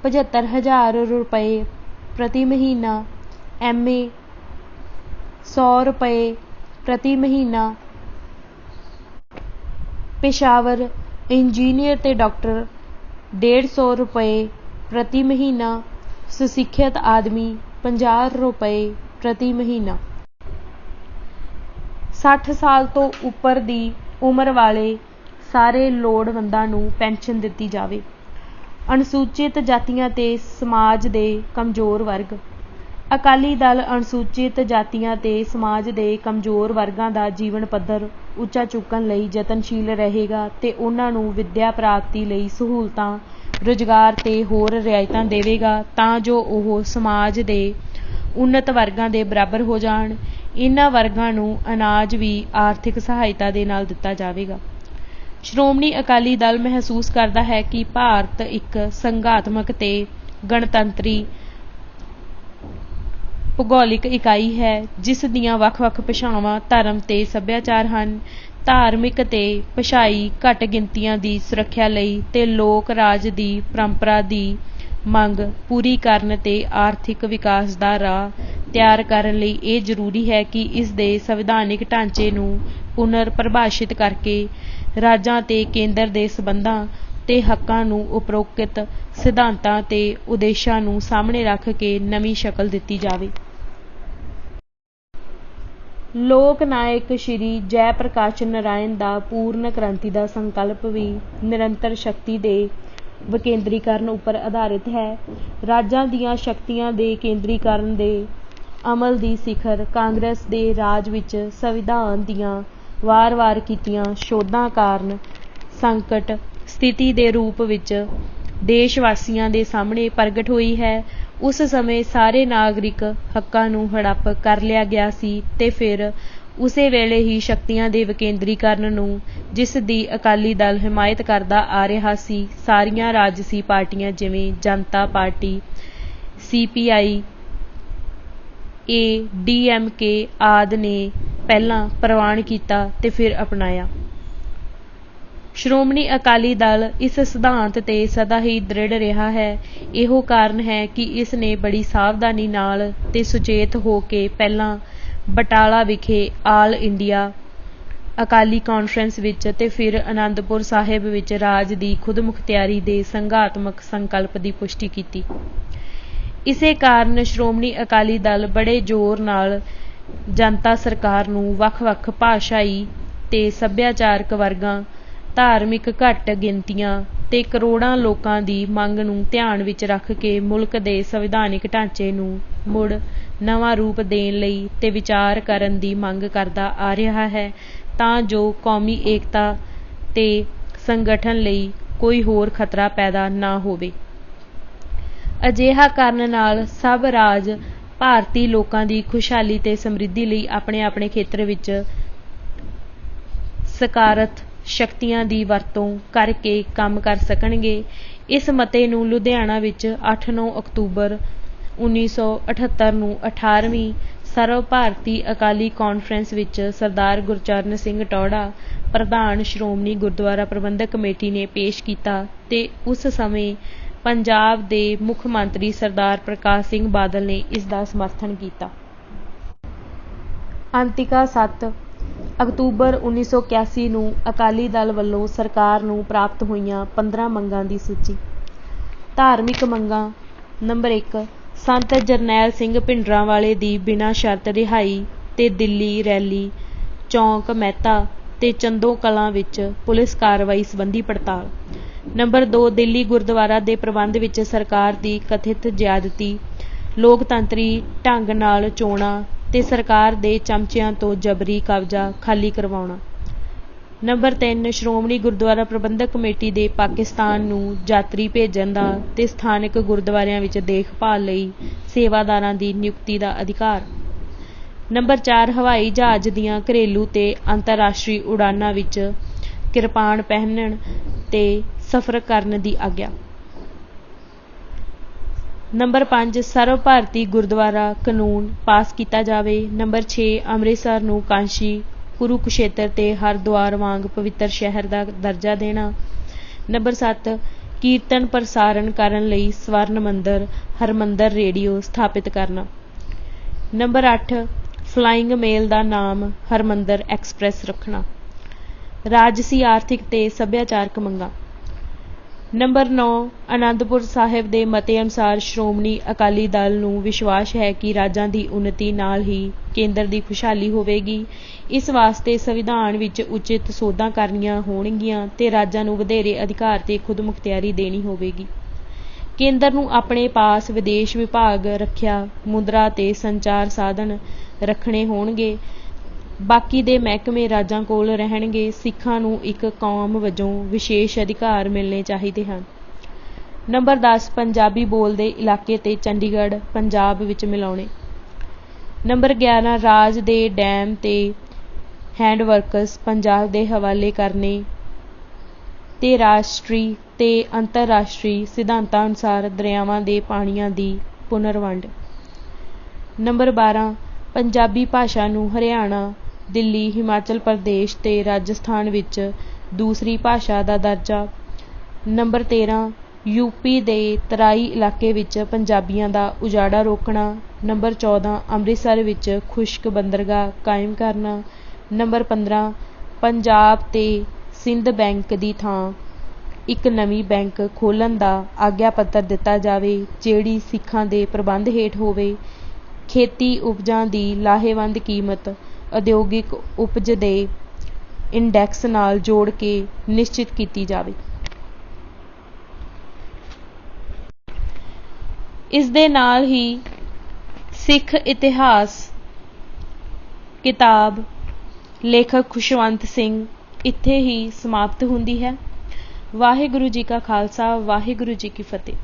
75,000 ਰੁਪਏ ਪ੍ਰਤੀ ਮਹੀਨਾ, MA 100 ਰੁਪਏ ਪ੍ਰਤੀ ਮਹੀਨਾ। ਪੇਸ਼ਾਵਰ ਇੰਜੀਨੀਅਰ ਤੇ ਡਾਕਟਰ 150 ਰੁਪਏ ਪ੍ਰਤੀ ਮਹੀਨਾ। ਸੁਸਿੱਖਿਅਤ ਆਦਮੀ 50 ਰੁਪਏ ਪ੍ਰਤੀ ਮਹੀਨਾ। 60 ਸਾਲ ਤੋਂ ਉੱਪਰ ਦੀ ਉਮਰ ਵਾਲੇ ਸਾਰੇ ਲੋੜਵੰਦਾਂ ਨੂੰ ਪੈਨਸ਼ਨ ਦਿੱਤੀ ਜਾਵੇ। ਅਨੁਸੂਚਿਤ ਜਾਤੀਆਂ ਤੇ ਸਮਾਜ ਦੇ ਕਮਜ਼ੋਰ ਵਰਗ। ਅਕਾਲੀ ਦਲ ਅਨੁਸੂਚਿਤ ਜਾਤੀਆਂ ਤੇ ਸਮਾਜ ਦੇ ਕਮਜ਼ੋਰ ਵਰਗਾਂ ਦਾ ਜੀਵਨ ਪੱਧਰ ਉੱਚਾ ਚੁੱਕਣ ਲਈ ਯਤਨਸ਼ੀਲ ਰਹੇਗਾ ਤੇ ਉਹਨਾਂ ਨੂੰ ਵਿੱਦਿਆ ਪ੍ਰਾਪਤੀ ਲਈ ਸਹੂਲਤਾਂ, ਰੁਜ਼ਗਾਰ ਤੇ ਹੋਰ ਰਿਆਇਤਾਂ ਦੇਵੇਗਾ ਤਾਂ ਜੋ ਉਹ ਸਮਾਜ ਦੇ ਉੱਨਤ ਵਰਗਾਂ ਦੇ ਬਰਾਬਰ ਹੋ ਜਾਣ। ਇਹਨਾਂ ਵਰਗਾਂ ਨੂੰ ਅਨਾਜ ਵੀ ਆਰਥਿਕ ਸਹਾਇਤਾ ਦੇ ਨਾਲ ਦਿੱਤਾ ਜਾਵੇਗਾ। ਸ਼੍ਰੋਮਣੀ ਅਕਾਲੀ ਦਲ ਮਹਿਸੂਸ ਕਰਦਾ ਹੈ ਕਿ ਭਾਰਤ ਇੱਕ ਸੰਘਾਤਮਕ ਤੇ ਗਣਤੰਤਰੀ ਭੂਗੋਲਿਕ ਇਕਾਈ ਹੈ ਜਿਸ ਦੀਆਂ ਵੱਖ-ਵੱਖ ਭਾਸ਼ਾਵਾਂ, ਧਰਮ ਤੇ ਸੱਭਿਆਚਾਰ ਹਨ। ਧਾਰਮਿਕ ਤੇ ਭਾਸ਼ਾਈ ਘੱਟ ਗਿਣਤੀਆਂ ਦੀ ਸੁਰੱਖਿਆ ਲਈ ਤੇ ਲੋਕ ਰਾਜ ਦੀ ਪਰੰਪਰਾ ਦੀ ਮੰਗ ਪੂਰੀ ਕਰਨ ਤੇ ਆਰਥਿਕ ਵਿਕਾਸ ਦਾ ਰਾਹ ਤਿਆਰ ਕਰਨ ਲਈ ਇਹ ਜ਼ਰੂਰੀ ਹੈ ਕਿ ਇਸ ਦੇ ਸੰਵਿਧਾਨਿਕ ਢਾਂਚੇ ਨੂੰ ਪੁਨਰ ਪਰਿਭਾਸ਼ਿਤ ਕਰਕੇ ਰਾਜਾਂ ਤੇ ਕੇਂਦਰ ਦੇ ਸਬੰਧਾਂ ਤੇ ਹੱਕਾਂ ਨੂੰ ਉਪਰੋਕਤ ਸਿਧਾਂਤਾਂ ਤੇ ਉਦੇਸ਼ਾਂ ਨੂੰ ਸਾਹਮਣੇ ਰੱਖ ਕੇ ਨਵੀਂ ਸ਼ਕਲ ਦਿੱਤੀ ਜਾਵੇ। ਲੋਕ ਨਾਇਕ ਸ਼੍ਰੀ ਜੈ ਪ੍ਰਕਾਸ਼ ਨਾਰਾਇਣ ਦਾ ਪੂਰਨ ਕ੍ਰਾਂਤੀ ਦਾ ਸੰਕਲਪ ਵੀ ਨਿਰੰਤਰ ਸ਼ਕਤੀ ਦੇ ਵਿਕੇਂਦਰੀਕਰਨ ਉੱਪਰ ਆਧਾਰਿਤ ਹੈ। ਰਾਜਾਂ ਦੀਆਂ ਸ਼ਕਤੀਆਂ ਦੇ ਕੇਂਦਰੀਕਰਨ ਦੇ ਅਮਲ ਦੀ ਸਿਖਰ ਕਾਂਗਰਸ ਦੇ ਰਾਜ ਵਿੱਚ ਸੰਵਿਧਾਨ ਦੀਆਂ ਵਾਰ-ਵਾਰ ਕੀਤੀਆਂ ਸੋਧਾਂ ਕਾਰਨ ਸੰਕਟ ਸਥਿਤੀ ਦੇ ਰੂਪ ਵਿੱਚ ਦੇਸ਼ ਵਾਸੀਆਂ ਦੇ ਸਾਹਮਣੇ ਪ੍ਰਗਟ ਹੋਈ ਹੈ। ਉਸ ਸਮੇਂ ਸਾਰੇ ਨਾਗਰਿਕ ਹੱਕਾਂ ਨੂੰ ਹੜੱਪ ਕਰ ਲਿਆ ਗਿਆ ਸੀ ਤੇ ਫਿਰ ਉਸੇ ਵੇਲੇ ਹੀ ਸ਼ਕਤੀਆਂ ਦੇ ਵਿਕੇਂਦਰੀਕਰਨ ਨੂੰ, ਜਿਸ ਦੀ ਅਕਾਲੀ ਦਲ ਹਿਮਾਇਤ ਕਰਦਾ ਆ ਰਿਹਾ ਸੀ, ਸਾਰੀਆਂ ਰਾਜਸੀ ਪਾਰਟੀਆਂ ਜਿਵੇਂ ਜਨਤਾ ਪਾਰਟੀ, CPI, DMK ਆਦਿ ਨੇ ਪਹਿਲਾਂ ਪ੍ਰਵਾਨ ਕੀਤਾ ਤੇ ਫਿਰ ਅਪਣਾਇਆ। ਸ਼੍ਰੋਮਣੀ ਅਕਾਲੀ ਦਲ ਇਸ ਸਿਧਾਂਤ ਤੇ ਸਦਾ ਹੀ ਦ੍ਰਿੜ ਰਿਹਾ ਹੈ। ਇਹੋ ਕਾਰਨ ਹੈ ਕਿ ਇਸ ਨੇ ਬੜੀ ਸਾਵਧਾਨੀ ਨਾਲ ਤੇ ਸੁਚੇਤ ਹੋ ਕੇ ਪਹਿਲਾਂ ਬਟਾਲਾ ਵਿਖੇ ਆਲ ਇੰਡੀਆ ਅਕਾਲੀ ਕਾਨਫਰੰਸ ਵਿੱਚ ਤੇ ਫਿਰ ਅਨੰਦਪੁਰ ਸਾਹਿਬ ਵਿੱਚ ਰਾਜ ਦੀ ਖੁਦਮੁਖਤਿਆਰੀ ਦੇ ਸੰਘਾਤਮਕ ਸੰਕਲਪ ਦੀ ਪੁਸ਼ਟੀ ਕੀਤੀ। ਇਸੇ ਕਾਰਨ ਸ਼੍ਰੋਮਣੀ ਅਕਾਲੀ ਦਲ ਬੜੇ ਜ਼ੋਰ ਨਾਲ ਜਨਤਾ ਸਰਕਾਰ ਨੂੰ ਵੱਖ-ਵੱਖ ਭਾਸ਼ਾਈ ਤੇ ਸੱਭਿਆਚਾਰਕ ਵਰਗਾਂ, ਧਾਰਮਿਕ ਘੱਟ ਗਿਣਤੀਆਂ ਤੇ ਕਰੋੜਾਂ ਲੋਕਾਂ ਦੀ ਮੰਗ ਨੂੰ ਧਿਆਨ ਵਿੱਚ ਰੱਖ ਕੇ ਮੁਲਕ ਦੇ ਸੰਵਿਧਾਨਿਕ ਢਾਂਚੇ ਨੂੰ ਮੁੜ ਨਵਾਂ ਰੂਪ ਦੇਣ ਲਈ ਤੇ ਵਿਚਾਰ ਕਰਨ ਦੀ ਮੰਗ ਕਰਦਾ ਆ ਰਿਹਾ ਹੈ ਤਾਂ ਜੋ ਕੌਮੀ ਏਕਤਾ ਤੇ ਸੰਗਠਨ ਲਈ ਕੋਈ ਹੋਰ ਖਤਰਾ ਪੈਦਾ ਨਾ ਹੋਵੇ। ਅਜਿਹਾ ਕਰਨ ਨਾਲ ਸਭ ਰਾਜ ਭਾਰਤੀ ਲੋਕਾਂ ਦੀ ਖੁਸ਼ਹਾਲੀ ਤੇ ਸਮਰਿੱਧੀ ਲਈ ਆਪਣੇ-ਆਪਣੇ ਖੇਤਰ ਵਿੱਚ ਸਕਾਰਤ ਸ਼ਕਤੀਆਂ ਦੀ ਵਰਤੋਂ ਕਰਕੇ ਕੰਮ ਕਰ ਸਕਣਗੇ। ਇਸ ਮਤੇ ਨੂੰ ਲੁਧਿਆਣਾ ਵਿੱਚ 8-9 ਅਕਤੂਬਰ 1978 ਨੂੰ 18ਵੀਂ ਸਰਵ ਭਾਰਤੀ ਅਕਾਲੀ ਕਾਨਫਰੰਸ ਵਿੱਚ ਸਰਦਾਰ ਗੁਰਚਰਨ ਸਿੰਘ ਟੌਹੜਾ, ਪ੍ਰਧਾਨ ਸ਼੍ਰੋਮਣੀ ਗੁਰਦੁਆਰਾ ਪ੍ਰਬੰਧਕ ਕਮੇਟੀ ਨੇ ਪੇਸ਼ ਕੀਤਾ ਤੇ ਉਸ ਸਮੇਂ ਪੰਜਾਬ ਦੇ ਮੁੱਖ ਮੰਤਰੀ ਸਰਦਾਰ ਪ੍ਰਕਾਸ਼ ਸਿੰਘ ਬਾਦਲ ਨੇ ਇਸ ਦਾ ਸਮਰਥਨ ਕੀਤਾ। ਅੰਤਿਕਾ 7 ਅਕਤੂਬਰ 1981 ਨੂੰ ਅਕਾਲੀ ਦਲ ਵੱਲੋਂ ਸਰਕਾਰ ਨੂੰ ਪ੍ਰਾਪਤ ਹੋਈਆਂ 15 ਮੰਗਾਂ ਦੀ ਸੂਚੀ। ਧਾਰਮਿਕ ਮੰਗਾਂ। ਨੰਬਰ 1, ਸੰਤ ਜਰਨੈਲ ਸਿੰਘ ਭਿੰਡਰਾਂਵਾਲੇ ਦੀ ਬਿਨਾਂ ਸ਼ਰਤ ਰਿਹਾਈ ਤੇ ਦਿੱਲੀ ਰੈਲੀ, ਚੌਂਕ ਮਹਿਤਾ ਤੇ ਚੰਦੋ ਕਲਾਂ ਵਿੱਚ ਪੁਲਿਸ ਕਾਰਵਾਈ ਸੰਬੰਧੀ ਪੜਤਾਲ। ਨੰਬਰ 2, ਦਿੱਲੀ ਗੁਰਦੁਆਰਾ ਦੇ ਪ੍ਰਬੰਧ ਵਿੱਚ ਸਰਕਾਰ ਦੀ ਕਥਿਤ ਜ਼ਿਆਦਤੀ, ਲੋਕਤੰਤਰੀ ਢੰਗ ਨਾਲ ਚੋਣਾਂ ਤੇ ਸਰਕਾਰ ਦੇ ਚਮਚਿਆਂ ਤੋਂ ਜਬਰੀ ਕਬਜ਼ਾ ਖਾਲੀ ਕਰਵਾਉਣਾ। ਨੰਬਰ 3, ਸ਼੍ਰੋਮਣੀ ਗੁਰਦੁਆਰਾ ਪ੍ਰਬੰਧਕ ਕਮੇਟੀ ਦੇ ਪਾਕਿਸਤਾਨ ਨੂੰ ਯਾਤਰੀ ਭੇਜਣ ਦਾ ਤੇ ਸਥਾਨਕ ਗੁਰਦੁਆਰਿਆਂ ਵਿੱਚ ਦੇਖਭਾਲ ਲਈ ਸੇਵਾਦਾਰਾਂ ਦੀ ਨਿਯੁਕਤੀ ਦਾ ਅਧਿਕਾਰ। ਨੰਬਰ 4, ਹਵਾਈ ਜਹਾਜ਼ ਦੀਆਂ ਘਰੇਲੂ ਤੇ ਅੰਤਰਰਾਸ਼ਟਰੀ ਉਡਾਣਾਂ ਵਿੱਚ ਕਿਰਪਾਨ ਪਹਿਨਣ ਤੇ ਸਫ਼ਰ ਕਰਨ ਦੀ ਆਗਿਆ। ਨੰਬਰ 5, ਸਰਵ ਭਾਰਤੀ ਗੁਰਦੁਆਰਾ ਕਾਨੂੰਨ ਪਾਸ ਕੀਤਾ ਜਾਵੇ। ਨੰਬਰ 6, ਅੰਮ੍ਰਿਤਸਰ ਨੂੰ ਕਾਸ਼ੀ, ਕੁਰੂਕਸ਼ੇਤਰ ਤੇ ਹਰਿਦੁਆਰ ਵਾਂਗ ਪਵਿੱਤਰ ਸ਼ਹਿਰ ਦਾ ਦਰਜਾ ਦੇਣਾ। ਨੰਬਰ 7, ਕੀਰਤਨ ਪ੍ਰਸਾਰਣ ਕਰਨ ਲਈ ਸਵਰਨ ਮੰਦਰ, ਹਰਮੰਦਰ ਰੇਡੀਓ ਸਥਾਪਿਤ ਕਰਨਾ। ਨੰਬਰ 8, ਫਲਾਇੰਗ ਮੇਲ ਦਾ ਨਾਮ ਹਰਮੰਦਰ ਐਕਸਪ੍ਰੈਸ ਰੱਖਣਾ। ਰਾਜਸੀ ਆਰਥਿਕ ਤੇ ਸੱਭਿਆਚਾਰਕ ਮੰਗਾਂ। ਨੰਬਰ 9, ਅਨੰਦਪੁਰ ਸਾਹਿਬ ਦੇ ਮਤੇ ਅਨੁਸਾਰ ਸ਼੍ਰੋਮਣੀ ਅਕਾਲੀ ਦਲ ਨੂੰ ਵਿਸ਼ਵਾਸ ਹੈ ਕਿ ਰਾਜਾਂ ਦੀ ਉੱਨਤੀ ਨਾਲ ਹੀ ਕੇਂਦਰ ਦੀ ਖੁਸ਼ਹਾਲੀ ਹੋਵੇਗੀ। ਇਸ ਵਾਸਤੇ ਸੰਵਿਧਾਨ ਵਿੱਚ ਉਚਿਤ ਸੋਧਾਂ ਕਰਨੀਆਂ ਹੋਣਗੀਆਂ ਤੇ ਰਾਜਾਂ ਨੂੰ ਵਧੇਰੇ ਅਧਿਕਾਰ ਤੇ ਖੁਦਮੁਖਤਿਆਰੀ ਦੇਣੀ ਹੋਵੇਗੀ। ਕੇਂਦਰ ਨੂੰ ਆਪਣੇ ਪਾਸ ਵਿਦੇਸ਼ ਵਿਭਾਗ, ਰੱਖਿਆ, ਮੁਦਰਾ ਤੇ ਸੰਚਾਰ ਸਾਧਨ ਰੱਖਣੇ ਹੋਣਗੇ। ਬਾਕੀ ਦੇ ਮਹਿਕਮੇ ਰਾਜਾਂ ਕੋਲ ਰਹਿਣਗੇ। ਸਿੱਖਾਂ ਨੂੰ ਇੱਕ ਕੌਮ ਵਜੋਂ ਵਿਸ਼ੇਸ਼ ਅਧਿਕਾਰ ਮਿਲਣੇ ਚਾਹੀਦੇ ਹਨ। ਨੰਬਰ 10, ਪੰਜਾਬੀ ਬੋਲਦੇ ਇਲਾਕੇ ਤੇ ਚੰਡੀਗੜ੍ਹ, ਪੰਜਾਬ ਵਿੱਚ ਮਿਲਾਉਣੇ। ਨੰਬਰ 11, ਰਾਜ ਦੇ ਡੈਮ ਤੇ ਹੈਂਡਵਰਕਸ ਪੰਜਾਬ ਦੇ ਹਵਾਲੇ ਕਰਨੇ ਤੇ ਰਾਸ਼ਟਰੀ ਤੇ ਅੰਤਰਰਾਸ਼ਟਰੀ ਸਿਧਾਂਤਾਂ ਅਨੁਸਾਰ ਦਰਿਆਵਾਂ ਦੇ ਪਾਣੀਆਂ ਦੀ ਪੁਨਰਵੰਡ। ਨੰਬਰ 12, ਪੰਜਾਬੀ ਭਾਸ਼ਾ ਨੂੰ ਹਰਿਆਣਾ, ਦਿੱਲੀ, ਹਿਮਾਚਲ ਪ੍ਰਦੇਸ਼ ਤੇ ਰਾਜਸਥਾਨ ਵਿੱਚ ਦੂਸਰੀ ਭਾਸ਼ਾ ਦਾ ਦਰਜਾ। ਨੰਬਰ 13, ਯੂਪੀ ਦੇ ਤਰਾਈ ਇਲਾਕੇ ਵਿੱਚ ਪੰਜਾਬੀਆਂ ਦਾ ਉਜਾੜਾ ਰੋਕਣਾ। ਨੰਬਰ 14, ਅੰਮ੍ਰਿਤਸਰ ਵਿੱਚ ਖੁਸ਼ਕ ਬੰਦਰਗਾਹ ਕਾਇਮ ਕਰਨਾ। ਨੰਬਰ 15, ਪੰਜਾਬ ਤੇ ਸਿੰਧ ਬੈਂਕ ਦੀ ਥਾਂ ਇੱਕ ਨਵੀਂ ਬੈਂਕ ਖੋਲ੍ਹਣ ਦਾ ਆਗਿਆ ਪੱਤਰ ਦਿੱਤਾ ਜਾਵੇ, ਜਿਹੜੀ ਸਿੱਖਾਂ ਦੇ ਪ੍ਰਬੰਧ ਹੇਠ ਹੋਵੇ। ਖੇਤੀ ਉਪਜਾਂ ਦੀ ਲਾਹੇਵੰਦ ਕੀਮਤ ਉਦਯੋਗਿਕ ਉਪਜ ਦੇ ਇੰਡੈਕਸ ਨਾਲ ਜੋੜ ਕੇ ਨਿਸ਼ਚਿਤ ਕੀਤੀ ਜਾਵੇ। ਇਸ ਦੇ ਨਾਲ ਹੀ ਸਿੱਖ ਇਤਿਹਾਸ ਕਿਤਾਬ ਲੇਖਕ ਖੁਸ਼ਵੰਤ ਸਿੰਘ ਇੱਥੇ ਹੀ ਸਮਾਪਤ ਹੁੰਦੀ ਹੈ। ਵਾਹਿਗੁਰੂ ਜੀ ਕਾ ਖਾਲਸਾ, ਵਾਹਿਗੁਰੂ ਜੀ ਕੀ ਫਤਿਹ।